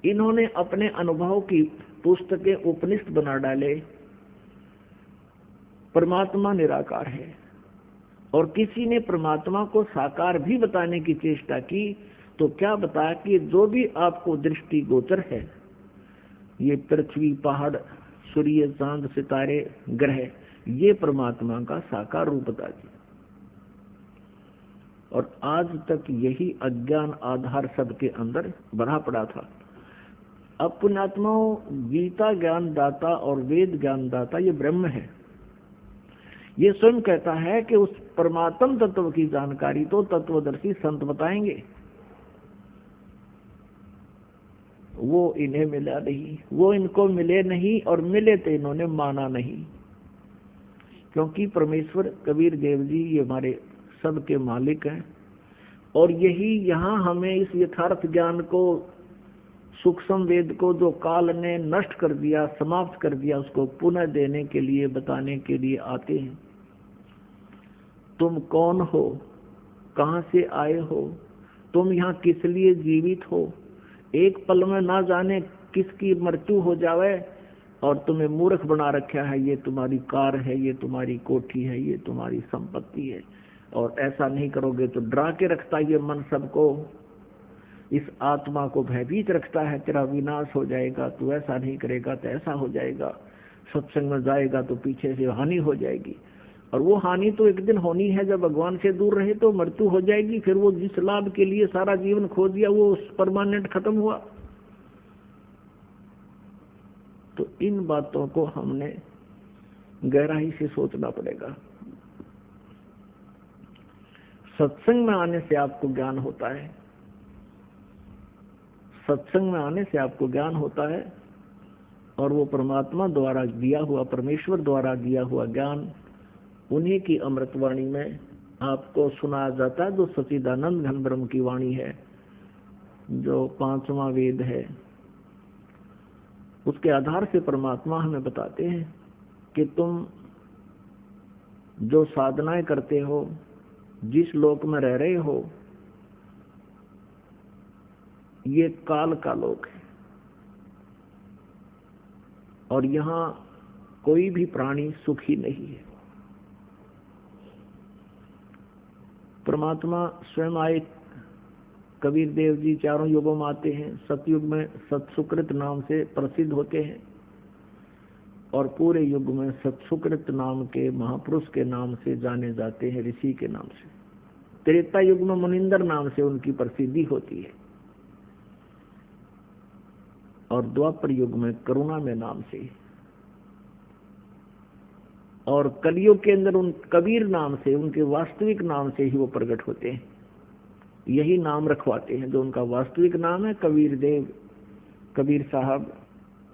इन्होंने अपने अनुभव की पुस्तकें उपनिषद बना डाले, परमात्मा निराकार है। और किसी ने परमात्मा को साकार भी बताने की चेष्टा की तो क्या बताया कि जो भी आपको दृष्टि गोचर है, ये पृथ्वी, पहाड़, सूर्य, चांद, सितारे, ग्रह, ये परमात्मा का साकार रूप बता दिया। और आज तक यही अज्ञान आधार सबके अंदर भरा पड़ा था। अब पुण्यात्माओं, गीता ज्ञान दाता और वेद ज्ञान दाता ये ब्रह्म है। ये स्वयं कहता है कि उस परमात्म तत्व की जानकारी तो तत्वदर्शी संत बताएंगे, वो इन्हें मिला नहीं, वो इनको मिले नहीं, और मिले तो इन्होंने माना नहीं। क्योंकि परमेश्वर कबीर देव जी ये हमारे सबके मालिक हैं, और यही यहाँ हमें इस यथार्थ ज्ञान को, सूक्ष्म वेद को जो काल ने नष्ट कर दिया, समाप्त कर दिया, उसको पुनः देने के लिए, बताने के लिए आते हैं। तुम कौन हो, कहाँ से आए हो, तुम यहाँ किस लिए जीवित हो, एक पल में ना जाने किसकी मृत्यु हो जावे और तुम्हें मूर्ख बना रखा है। ये तुम्हारी कार है, ये तुम्हारी कोठी है, ये तुम्हारी संपत्ति है, और ऐसा नहीं करोगे तो डरा के रखता है ये मन सबको, इस आत्मा को भयभीत रखता है, तेरा विनाश हो जाएगा, तू ऐसा नहीं करेगा तो ऐसा हो जाएगा, सत्संग में जाएगा तो पीछे से हानि हो जाएगी। और वो हानि तो एक दिन होनी है, जब भगवान से दूर रहे तो मृत्यु हो जाएगी। फिर वो जिस लाभ के लिए सारा जीवन खो दिया वो परमानेंट खत्म हुआ। तो इन बातों को हमने गहराई से सोचना पड़ेगा। सत्संग में आने से आपको ज्ञान होता है, सत्संग में आने से आपको ज्ञान होता है, और वो परमात्मा द्वारा दिया हुआ, परमेश्वर द्वारा दिया हुआ ज्ञान उन्हीं की अमृतवाणी में आपको सुनाया जाता है, जो सच्चिदानंद घन ब्रह्म की वाणी है, जो पांचवा वेद है। उसके आधार से परमात्मा हमें बताते हैं कि तुम जो साधनाएं करते हो, जिस लोक में रह रहे हो, ये काल का लोक है, और यहाँ कोई भी प्राणी सुखी नहीं है। परमात्मा स्वयं आए, कबीर देव जी चारों युगों में आते हैं। सतयुग में सत्सुकृत नाम से प्रसिद्ध होते हैं, और पूरे युग में सत्सुकृत नाम के महापुरुष के नाम से जाने जाते हैं, ऋषि के नाम से। त्रेता युग में मुनिंदर नाम से उनकी प्रसिद्धि होती है, और द्वापर युग में करुणा में नाम से, और कलयुग के अंदर उन कबीर नाम से, उनके वास्तविक नाम से ही वो प्रकट होते हैं। यही नाम रखवाते हैं जो उनका वास्तविक नाम है, कबीर देव, कबीर साहब।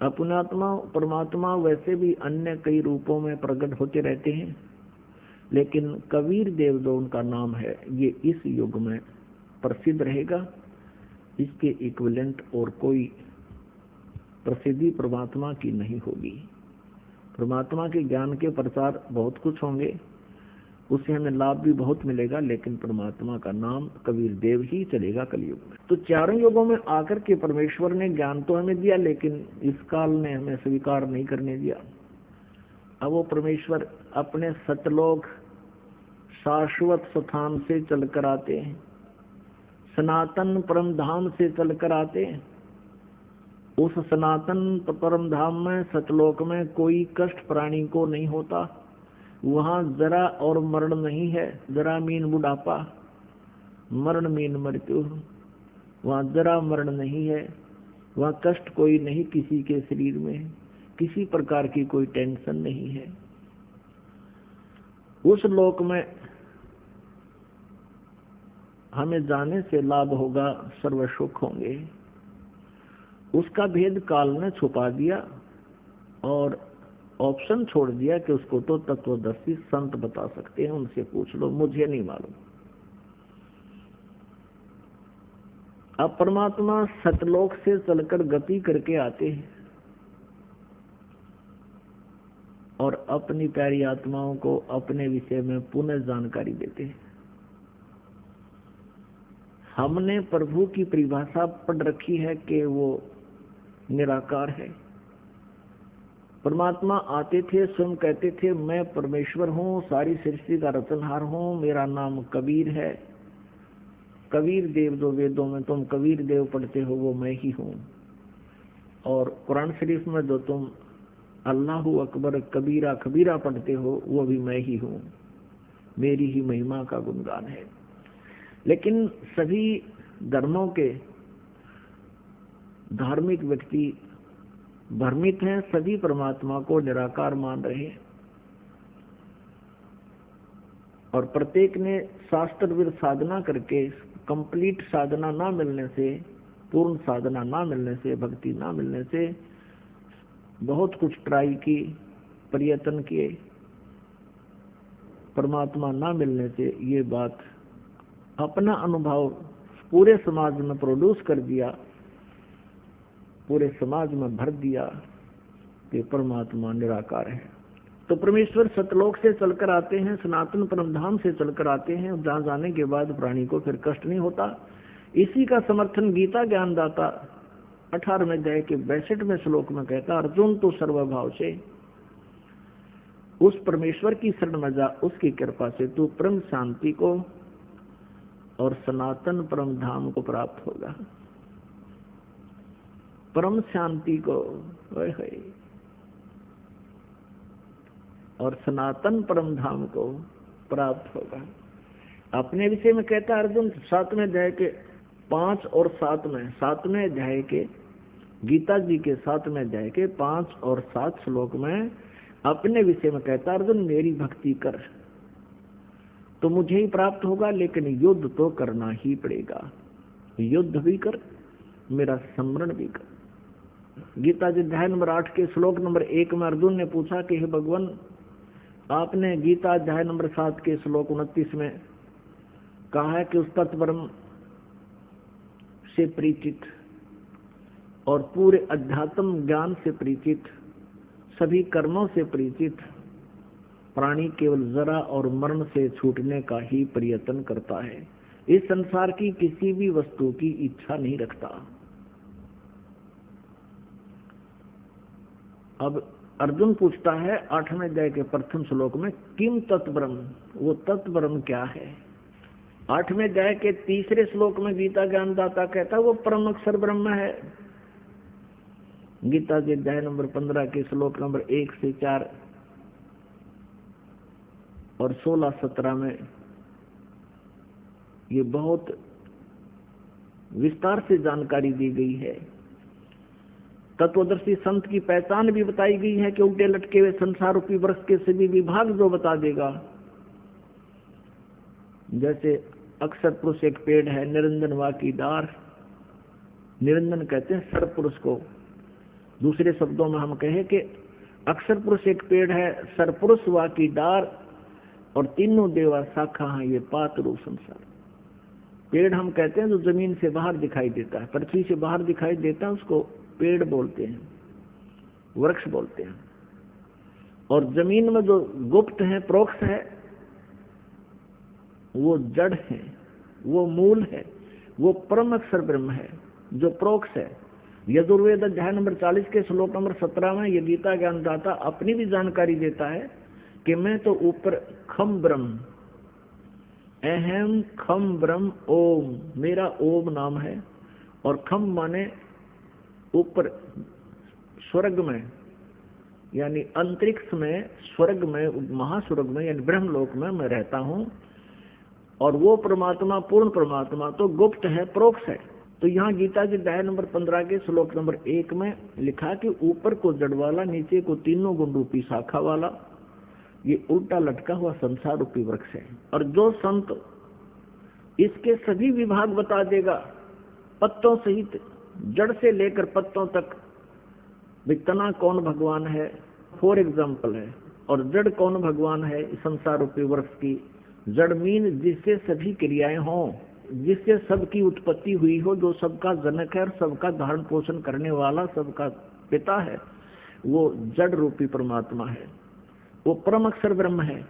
अपनात्मा परमात्मा वैसे भी अन्य कई रूपों में प्रकट होते रहते हैं, लेकिन कबीर देव जो उनका नाम है, ये इस युग में प्रसिद्ध रहेगा। इसके इक्विवेलेंट और कोई प्रसिद्धि परमात्मा की नहीं होगी। परमात्मा के ज्ञान के प्रचार बहुत कुछ होंगे, उससे हमें लाभ भी बहुत मिलेगा, लेकिन परमात्मा का नाम कबीर देव ही चलेगा कलयुग में। तो चारों युगों में आकर के परमेश्वर ने ज्ञान तो हमें दिया, लेकिन इस काल ने हमें स्वीकार नहीं करने दिया। अब वो परमेश्वर अपने सतलोक शाश्वत स्थान से चलकर आते हैं, सनातन परम धाम से चलकर आते हैं। उस सनातन परम धाम में, सतलोक में कोई कष्ट प्राणी को नहीं होता। वहाँ जरा और मरण नहीं है, जरा मीन बुढ़ापा, मरण मीन मृत्यु। वहाँ जरा मरण नहीं है, वहाँ कष्ट कोई नहीं किसी के शरीर में, किसी प्रकार की कोई टेंशन नहीं है। उस लोक में हमें जाने से लाभ होगा, सर्व सुख होंगे, उसका भेद काल ने छुपा दिया और ऑप्शन छोड़ दिया कि उसको तो तत्वदर्शी संत बता सकते हैं, उनसे पूछ लो, मुझे नहीं मालूम। अब परमात्मा सतलोक से चलकर गति करके आते हैं और अपनी प्यारी आत्माओं को अपने विषय में पुनः जानकारी देते हैं। हमने प्रभु की परिभाषा पढ़ रखी है कि वो निराकार है। परमात्मा आते थे, स्वयं कहते थे मैं परमेश्वर हूँ, सारी सृष्टि का रचनहार हूँ, मेरा नाम कबीर है। कबीर देव जो वेदों में तुम कबीर देव पढ़ते हो वो मैं ही हूँ, और कुरान शरीफ में जो तुम अल्लाहु अकबर कबीरा कबीरा पढ़ते हो वो भी मैं ही हूँ, मेरी ही महिमा का गुणगान है। लेकिन सभी धर्मों के धार्मिक व्यक्ति भ्रमित हैं, सभी परमात्मा को निराकार मान रहे हैं और प्रत्येक ने शास्त्र विद साधना करके कंप्लीट साधना ना मिलने से, पूर्ण साधना ना मिलने से, भक्ति ना मिलने से बहुत कुछ ट्राई की, प्रयत्न किए, परमात्मा ना मिलने से ये बात अपना अनुभव पूरे समाज में प्रोड्यूस कर दिया, पूरे समाज में भर दिया कि परमात्मा निराकार है। तो परमेश्वर सतलोक से चलकर आते हैं, सनातन परमधाम से चलकर आते हैं, जहाँ जाने के बाद प्राणी को फिर कष्ट नहीं होता। इसी का समर्थन गीता ज्ञानदाता 18वें अध्याय के 62वें श्लोक में कहता, अर्जुन तो सर्वभाव से उस परमेश्वर की शरण में जा, उसकी कृपा से तू परम शांति को और सनातन परम धाम को प्राप्त होगा। परम शांति को और सनातन परम धाम को प्राप्त होगा। अपने विषय में कहता है अर्जुन 7वें अध्याय के 5 और 7 में, 7वें अध्याय के गीता जी के 7वें अध्याय के 5 और 7 श्लोक में अपने विषय में कहता है अर्जुन मेरी भक्ति कर तो मुझे ही प्राप्त होगा, लेकिन युद्ध तो करना ही पड़ेगा। युद्ध भी कर, मेरा स्मरण भी कर। गीता जी अध्याय नंबर 8 के श्लोक नंबर 1 में अर्जुन ने पूछा कि हे भगवान, आपने गीता अध्याय नंबर 7 के श्लोक 29 में कहा है कि उस तत्परम से परिचित और पूरे अध्यात्म ज्ञान से परिचित, सभी कर्मों से परिचित प्राणी केवल जरा और मरण से छूटने का ही प्रयत्न करता है, इस संसार की किसी भी वस्तु की इच्छा नहीं रखता। अब अर्जुन पूछता है 8वें अध्याय के प्रथम श्लोक में, किम तत्ब्रह्म, वो तत्ब्रह्म क्या है। 8वें अध्याय के 3रे श्लोक में गीता ज्ञानदाता कहता है वो परम अक्षर ब्रह्म है। गीता के अध्याय नंबर 15 के श्लोक नंबर 1 से 4 और 16-17 में ये बहुत विस्तार से जानकारी दी गई है। तत्वदर्शी संत की पहचान भी बताई गई है कि उल्टे लटके हुए संसार रूपी वृक्ष के सभी विभाग जो बता देगा। जैसे अक्षर पुरुष एक पेड़ है, निरंजन वा की डार, निरंजन कहते हैं सर्व पुरुष को। दूसरे शब्दों में हम कहें कि अक्षर पुरुष एक पेड़ है, सरपुरुष वा की डार और तीनों देवा शाखा हैं ये पात रूप संसार। पेड़ हम कहते हैं जो जमीन से बाहर दिखाई देता है, पृथ्वी से बाहर दिखाई देता है, उसको पेड़ बोलते हैं, वृक्ष बोलते हैं। और जमीन में जो गुप्त है, प्रोक्ष है, वो जड़ है, वो मूल है, वो परम अक्षर ब्रह्म है जो प्रोक्ष है। यजुर्वेद अध्याय नंबर 40 के श्लोक नंबर 17 में ये गीता ज्ञानदाता अपनी भी जानकारी देता है कि मैं तो ऊपर खम ब्रह्म, अहम खम ब्रह्म ओम, मेरा ओम नाम है। और खम माने ऊपर स्वर्ग में, यानी अंतरिक्ष में, स्वर्ग में, महास्वर्ग में, यानी ब्रह्मलोक में मैं रहता हूँ। और वो परमात्मा, पूर्ण परमात्मा तो गुप्त है, प्रोक्ष है। तो यहाँ गीता के अध्याय नंबर 15 के श्लोक नंबर 1 में लिखा कि ऊपर को जड़ वाला, नीचे को तीनों गुण रूपी शाखा वाला, ये उल्टा लटका हुआ संसार रूपी वृक्ष है। और जो संत इसके सभी विभाग बता देगा, पत्तों सहित, जड़ से लेकर पत्तों तक। तना कौन भगवान है, फॉर एग्जाम्पल है, और जड़ कौन भगवान है, संसार रूपी वृक्ष की। जड़ मीन जिससे सभी क्रियाएं हों, जिससे सबकी उत्पत्ति हुई हो, जो सबका जनक है और सबका धारण पोषण करने वाला, सबका पिता है, वो जड़ रूपी परमात्मा है। वो परम अक्षर ब्रह्म है।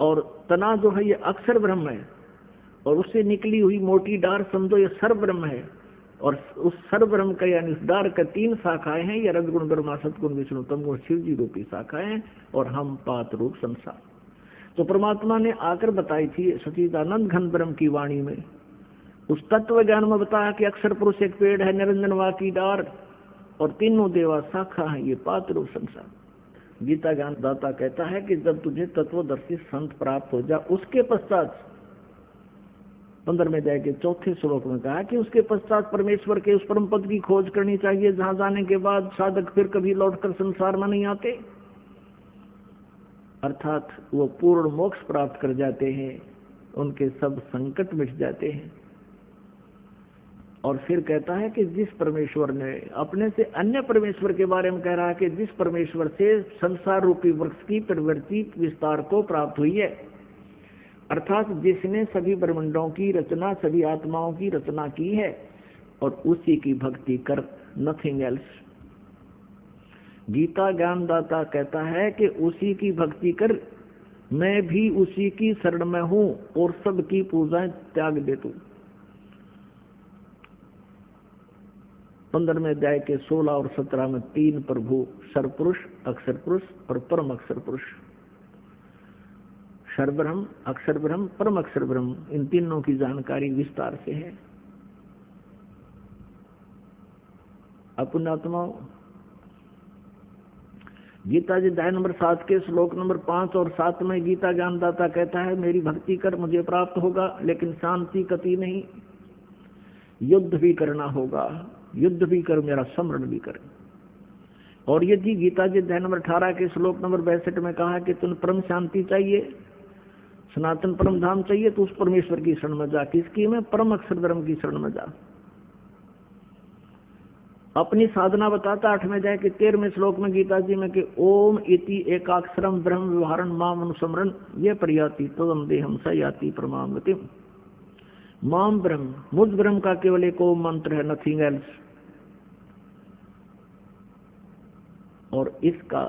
और तना जो है ये अक्षर ब्रह्म है, और उससे निकली हुई मोटी डार समझो ये सर्व ब्रह्म है। और उस सर्व ब्रह्म का यानी उस डार का 3 शाखाएं हैं, ये रजगुण ब्रह्मा, सतगुण विष्णु, तमगुण शिव जी रूपी शाखाएं हैं, और हम पात रूप संसार। तो परमात्मा ने आकर बताई थी सच्चिदानंद घन ब्रह्म की वाणी में, उस तत्व ज्ञान में बताया कि अक्षर पुरुष एक पेड़ है, निरंजन वा की डार, और तीनों देवा शाखा है, ये पात रूप संसार। गीता ज्ञान दाता कहता है कि जब तुझे तत्वदर्शी संत प्राप्त हो जा, उसके पश्चात 15वें अध्याय के 4थे श्लोक में कहा कि उसके पश्चात परमेश्वर के उस परम पद की खोज करनी चाहिए, जहां जाने के बाद साधक फिर कभी लौटकर संसार में नहीं आते। अर्थात वो पूर्ण मोक्ष प्राप्त कर जाते हैं, उनके सब संकट मिट जाते हैं। और फिर कहता है कि जिस परमेश्वर ने अपने से अन्य परमेश्वर के बारे में कह रहा है कि जिस परमेश्वर से संसार रूपी वृक्ष की प्रवृत्ति विस्तार को प्राप्त हुई है, अर्थात जिसने सभी ब्रह्मांडों की रचना, सभी आत्माओं की रचना की है, और उसी की भक्ति कर, नथिंग एल्स। गीता ज्ञानदाता कहता है कि उसी की भक्ति कर, मैं भी उसी की शरण में हूं और सबकी पूजा त्याग दे तू। 15वें अध्याय के 16 और 17 में 3 प्रभु, सर्वपुरुष, अक्षर पुरुष और परम अक्षर पुरुष। सर्वब्रह्म, अक्षर ब्रह्म, परम अक्षर ब्रह्म, इन तीनों की जानकारी विस्तार से है। अपुण्यात्मा, गीता जी अध्याय नंबर 7 के श्लोक नंबर 5 और 7 में गीता ज्ञानदाता कहता है, मेरी भक्ति कर मुझे प्राप्त होगा, लेकिन शांति कति नहीं, युद्ध भी करना होगा, युद्ध भी कर, मेरा स्मरण भी कर। और यदि गीता जी अध्याय नंबर 18 के श्लोक नंबर 62 में कहा कि तुम परम शांति चाहिए, सनातन परम धाम चाहिए, तो उस परमेश्वर की शरण में जा। किसकी में? परम अक्षर ब्रह्म की शरण में जा। अपनी साधना बताता 8वें अध्याय के 13वें श्लोक में गीता जी में कि ओम इति एकाक्षरम ब्रह्म व्यवहारन माम अनुस्मरण ये प्रयाति तदम देहम स याति परमाम गतिम। माम ब्रह्म, मुझ ब्रह्म का केवल एक ओम मंत्र है, नथिंग एल्स। और इसका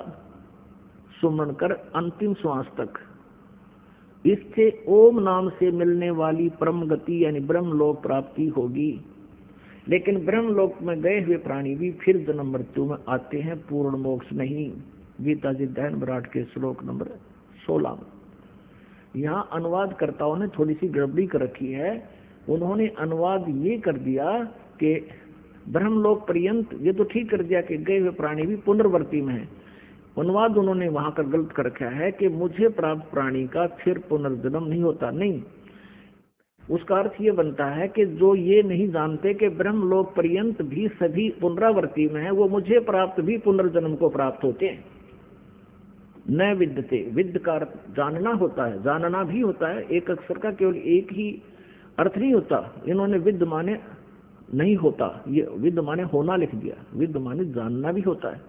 सुमरण कर अंतिम श्वास तक। इससे ओम नाम से मिलने वाली परम गति यानी ब्रह्म लोक प्राप्ति होगी। लेकिन ब्रह्म लोक में गए हुए प्राणी भी फिर जन्म मृत्यु में आते हैं, पूर्ण मोक्ष नहीं। गीता जी अध्याय नंबर 8 के श्लोक नंबर 16 में। यहाँ अनुवादकर्ताओं ने थोड़ी सी गड़बड़ी कर रखी है। उन्होंने अनुवाद ये कर दिया कि ब्रह्मलोक पर्यंत, ये तो ठीक कर दिया कि गए हुए प्राणी भी पुनर्वर्ती में है। अनुवाद उन्होंने वहां कर गलत कर रखा है कि मुझे प्राप्त प्राणी का फिर पुनर्जन्म नहीं होता। नहीं, उसका अर्थ ये बनता है कि जो ये नहीं जानते कि ब्रह्मलोक पर्यंत भी सभी पुनरावर्ती में है, वो मुझे प्राप्त भी पुनर्जन्म को प्राप्त होते हैं। न विद्यते, विद्य का जानना होता है, जानना भी होता है। एक अक्षर का केवल एक ही अर्थ नहीं होता। इन्होंने विद्य माने नहीं होता, ये विद्य माने होना लिख दिया। विद्य माने जानना भी होता है।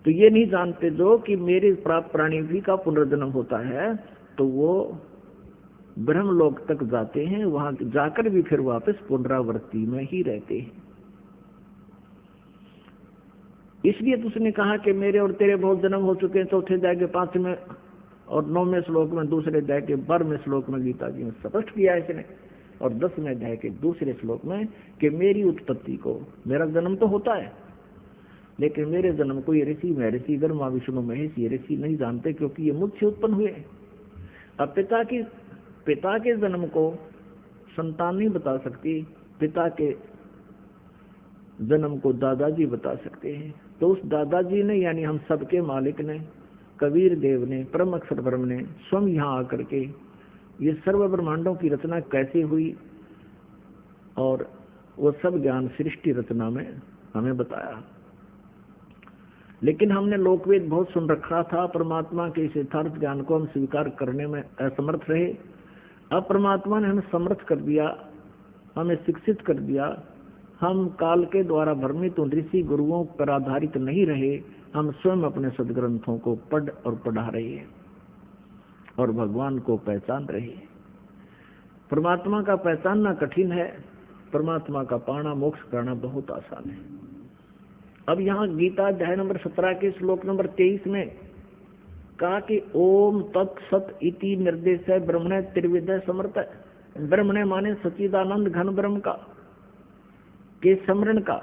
तो ये नहीं जानते जो कि मेरे प्राप्त प्राणी भी का पुनर्जन्म होता है, तो वो ब्रह्मलोक तक जाते हैं, वहां जाकर भी फिर वापस पुनरावृत्ति में ही रहते हैं। इसलिए तो उसने कहा कि मेरे और तेरे बहुत जन्म हो चुके हैं। 4थे अध्याय के 5वें और 9वें श्लोक में, 2 अध्याय के 12वें श्लोक में गीता जी ने स्पष्ट किया है इसने। और 10वें अध्याय के 2 श्लोक में कि मेरी उत्पत्ति को, मेरा जन्म तो होता है, लेकिन मेरे जन्म को ये ऋषि महर्षि ब्रह्मा विष्णु महेश ये ऋषि नहीं जानते, क्योंकि ये मुझसे उत्पन्न हुए। अब पिता के जन्म को संतान नहीं बता सकती, पिता के जन्म को दादाजी बता सकते हैं। तो उस दादाजी ने, यानी हम सबके मालिक ने, कबीर देव ने, परम अक्षर ब्रह्म ने स्वयं यहाँ आकर के ये सर्व ब्रह्मांडों की रचना कैसे हुई और वो सब ज्ञान सृष्टि रचना में हमें बताया। लेकिन हमने लोकवेद बहुत सुन रखा था, परमात्मा के इस यथार्थ ज्ञान को हम स्वीकार करने में असमर्थ रहे। अब परमात्मा ने हमें समर्थ कर दिया, हमें शिक्षित कर दिया, हम काल के द्वारा भ्रमित ऋषि गुरुओं पर आधारित नहीं रहे, हम स्वयं अपने सदग्रंथों को पढ़ और पढ़ा रहे हैं और भगवान को पहचान रहे हैं। परमात्मा का पहचानना कठिन है, परमात्मा का पाना मोक्ष करना बहुत आसान है। अब यहाँ गीता अध्याय नंबर 17 के श्लोक नंबर 23 में कहा कि ओम तत्सत इति निर्देश ब्रह्मणे त्रिविधय समर्थ। ब्रह्मणे माने सच्चिदानंद घन ब्रह्म का, के स्मरण का,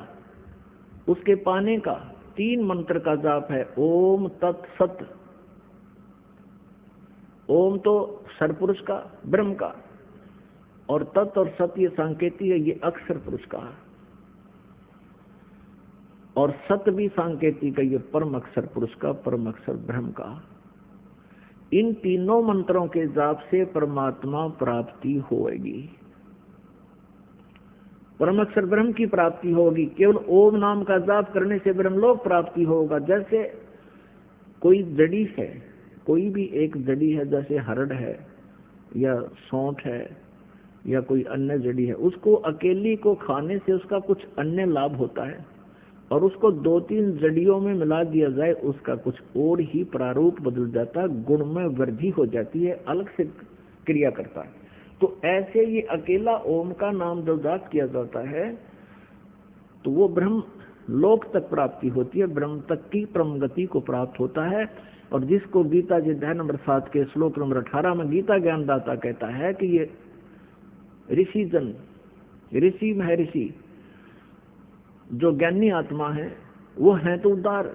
उसके पाने का 3 मंत्र का जाप है। ओम तत्सत, ओम तो सरपुरुष का, ब्रह्म का, और तत् और सत ये सांकेतिक है, ये अक्षर पुरुष का है, और सत भी सांकेतिक है, ये परम अक्षर पुरुष का, परम अक्षर ब्रह्म का। इन तीनों मंत्रों के जाप से परमात्मा प्राप्ति होगी, परम अक्षर ब्रह्म की प्राप्ति होगी। केवल ओम नाम का जाप करने से ब्रह्मलोक प्राप्ति होगा। जैसे कोई जड़ी है, कोई भी एक जड़ी है, जैसे हरड़ है या सौंठ है या कोई अन्य जड़ी है, उसको अकेली को खाने से उसका कुछ अन्य लाभ होता है, और उसको 2-3 जड़ियों में मिला दिया जाए, उसका कुछ और ही प्रारूप बदल जाता है, गुण में वृद्धि हो जाती है, अलग से क्रिया करता है। तो ऐसे ये अकेला ओम का नाम जब जाप किया जाता है तो वो ब्रह्म लोक तक प्राप्ति होती है, ब्रह्म तक की परम गति को प्राप्त होता है। और जिसको गीता जी अध्याय नंबर 7 के श्लोक नंबर 18 में गीता ज्ञानदाता कहता है कि ये ऋषि जन, ऋषि महर्षि जो ज्ञानी आत्मा है वो हैं तो उदार,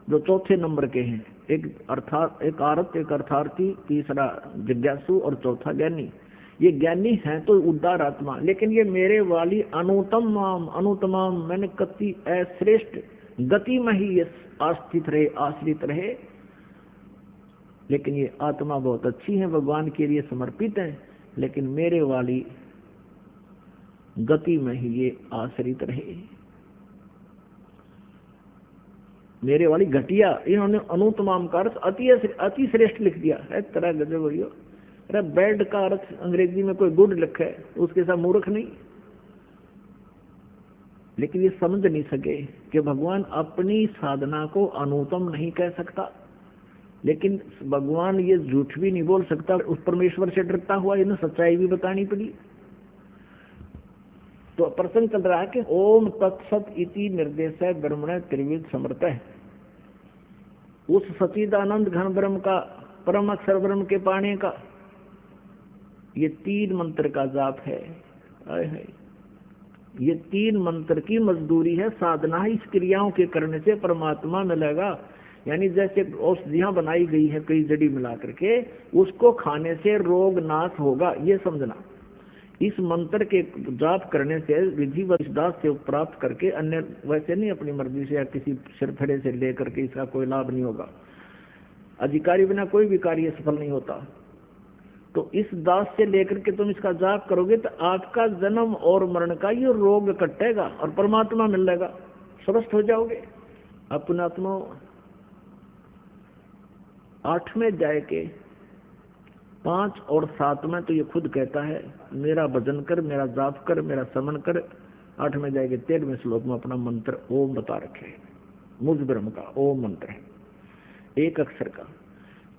जो चौथे नंबर के हैं, एक आरत, एक अर्थार्थी, तीसरा जिज्ञासु और चौथा ज्ञानी। ये ज्ञानी हैं तो उदार आत्मा, लेकिन ये मेरे वाली अनुतमाम, अनुतमाम मैंने कति श्रेष्ठ गति में ही ये आस्थित रहे, आश्रित रहे। लेकिन ये आत्मा बहुत अच्छी है, भगवान के लिए समर्पित है, लेकिन मेरे वाली गति में ही ये आश्रित रहे। मेरे वाली घटिया, इन्होंने अनुतमाम का अर्थ अति श्रेष्ठ लिख दिया है। तरह गजब भैया, अरे बैड का अर्थ अंग्रेजी में कोई गुड लिखा है, उसके साथ मूर्ख नहीं। लेकिन ये समझ नहीं सके कि भगवान अपनी साधना को अनुतम नहीं कह सकता, लेकिन भगवान ये झूठ भी नहीं बोल सकता। उस परमेश्वर से डरता हुआ इन्हें सच्चाई भी बतानी पड़ी। तो प्रसंग चल रहा है कि ओम तत्सत इति निर्देश ब्रह्मणे त्रिविध समर्थ है। उस सच्चिदानंद घन ब्रह्म का, परम अक्षर ब्रह्म के पाने का ये 3 मंत्र का जाप है। ये 3 मंत्र की मजदूरी है, साधना है। इस क्रियाओं के करने से परमात्मा मिलेगा। यानी जैसे औषधियां बनाई गई है कई जड़ी मिला करके, उसको खाने से रोग नाश होगा, ये समझना। इस मंत्र के जाप करने से विधि व सिद्धांत से प्राप्त करके, अन्य वैसे नहीं अपनी मर्जी से या किसी सिरफड़े से लेकर के इसका कोई लाभ नहीं होगा। अधिकारी बिना कोई भी कार्य सफल नहीं होता। तो इस दास से लेकर के तुम इसका जाप करोगे तो आपका जन्म और मरण का ये रोग कटेगा और परमात्मा मिल जाएगा, स्वस्थ हो जाओगे। अपना आत्मा 8वें अध्याय के 5 और 7 में तो ये खुद कहता है, मेरा भजन कर, मेरा जाप कर, मेरा समन कर। 8वें अध्याय के 13वें श्लोक में अपना मंत्र ओम बता रखे, मुझ ब्रह्म का ओम मंत्र है, एक अक्षर का।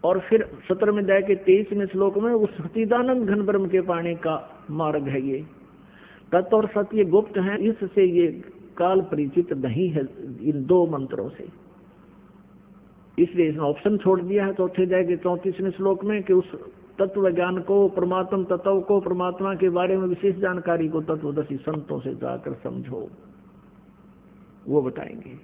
और फिर 17वें अध्याय के 23वें श्लोक में उस सच्चिदानंद घन ब्रह्म के पाने का मार्ग है। ये तत् और सत्य ये गुप्त है, इससे ये काल परिचित नहीं है इन 2 मंत्रों से। इसलिए इसने ऑप्शन छोड़ दिया है चौथे अध्याय के 34वें श्लोक में कि उस तत्व ज्ञान को, परमात्म तत्व को, परमात्मा के बारे में विशेष जानकारी को तत्वदर्शी संतों से जाकर समझो, वो बताएंगे।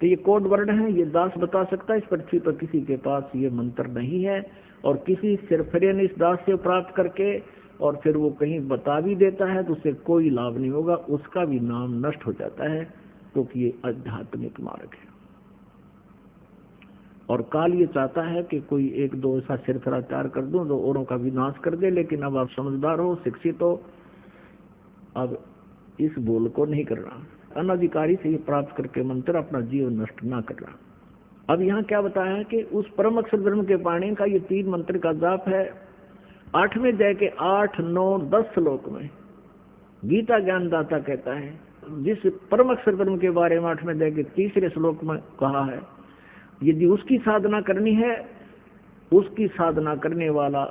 तो ये कोड वर्ड है, ये दास बता सकता है। इस पृथ्वी पर किसी के पास ये मंत्र नहीं है, और किसी सिरफरे ने इस दास से प्राप्त करके और फिर वो कहीं बता भी देता है तो उससे कोई लाभ नहीं होगा, उसका भी नाम नष्ट हो जाता है, क्योंकि ये आध्यात्मिक मार्ग है। और काल ये चाहता है कि कोई 1-2 ऐसा सिरफरा तैयार कर दूं जो औरों का विनाश कर दे, लेकिन अब आप समझदार हो, शिक्षित हो, अब इस भूल को नहीं करना। अनधिकारी से ये प्राप्त करके मंत्र अपना जीवन नष्ट ना करना। अब यहाँ क्या बताया है कि उस परम अक्षर ब्रह्म के पाने का ये 3 मंत्र का जाप है। 8वें अध्याय के 8, 9, 10 श्लोक में गीता ज्ञानदाता कहता है, जिस परम अक्षर ब्रह्म के बारे में 8वें अध्याय के 3रे श्लोक में कहा है, यदि उसकी साधना करनी है, उसकी साधना करने वाला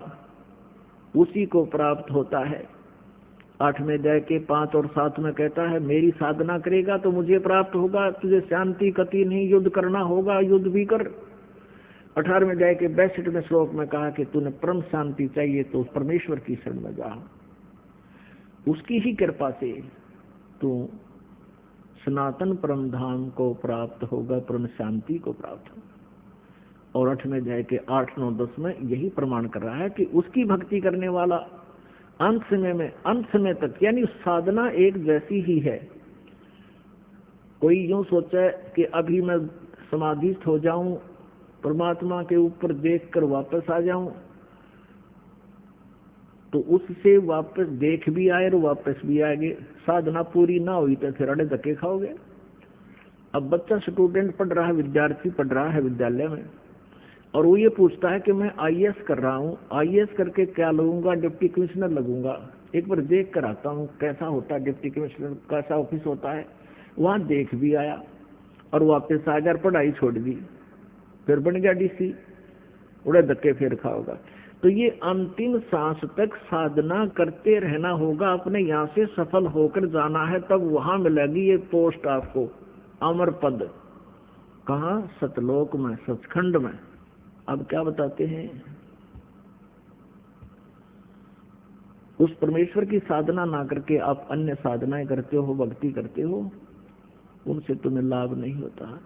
उसी को प्राप्त होता है। 8वें अध्याय के 5 और 7 में कहता है, मेरी साधना करेगा तो मुझे प्राप्त होगा, तुझे शांति कति नहीं, युद्ध करना होगा, युद्ध भी कर। 18वें अध्याय के 62वें श्लोक में कहा कि तूने परम शांति चाहिए तो उस परमेश्वर की शरण में जा, उसकी ही कृपा से तू सनातन परम धाम को प्राप्त होगा, परम शांति को प्राप्त होगा। और 8वें अध्याय के 8, 9, 10 में यही प्रमाण कर रहा है कि उसकी भक्ति करने वाला अंत समय तक, यानी साधना एक जैसी ही है। कोई यूं सोचा कि अभी मैं समाधिस्थ हो जाऊं, परमात्मा के ऊपर देखकर वापस आ जाऊं, तो उससे वापस देख भी आए और वापस भी आएंगे। साधना पूरी ना हुई तो फिर अड़े धक्के खाओगे। अब बच्चा स्टूडेंट पढ़ रहा है, विद्यार्थी पढ़ रहा है विद्यालय में, और वो ये पूछता है कि मैं आईएएस कर रहा हूँ, आईएएस करके क्या लगूंगा, डिप्टी कमिश्नर लगूंगा, एक बार देख कर आता हूँ कैसा होता है, डिप्टी कमिश्नर कैसा ऑफिस होता है। वहां देख भी आया और वापस आ गया, पढ़ाई छोड़ दी, फिर बन गया डीसी, उड़े धक्के फिर खाओगा। तो ये अंतिम सांस तक साधना करते रहना होगा, अपने यहाँ से सफल होकर जाना है, तब वहां मिलेगी ये पोस्ट आपको, अमर पद। कहाँ? सतलोक में, सचखंड में। अब क्या बताते हैं, उस परमेश्वर की साधना ना करके आप अन्य साधनाएं करते हो, भक्ति करते हो, उनसे तुम्हें लाभ नहीं होता।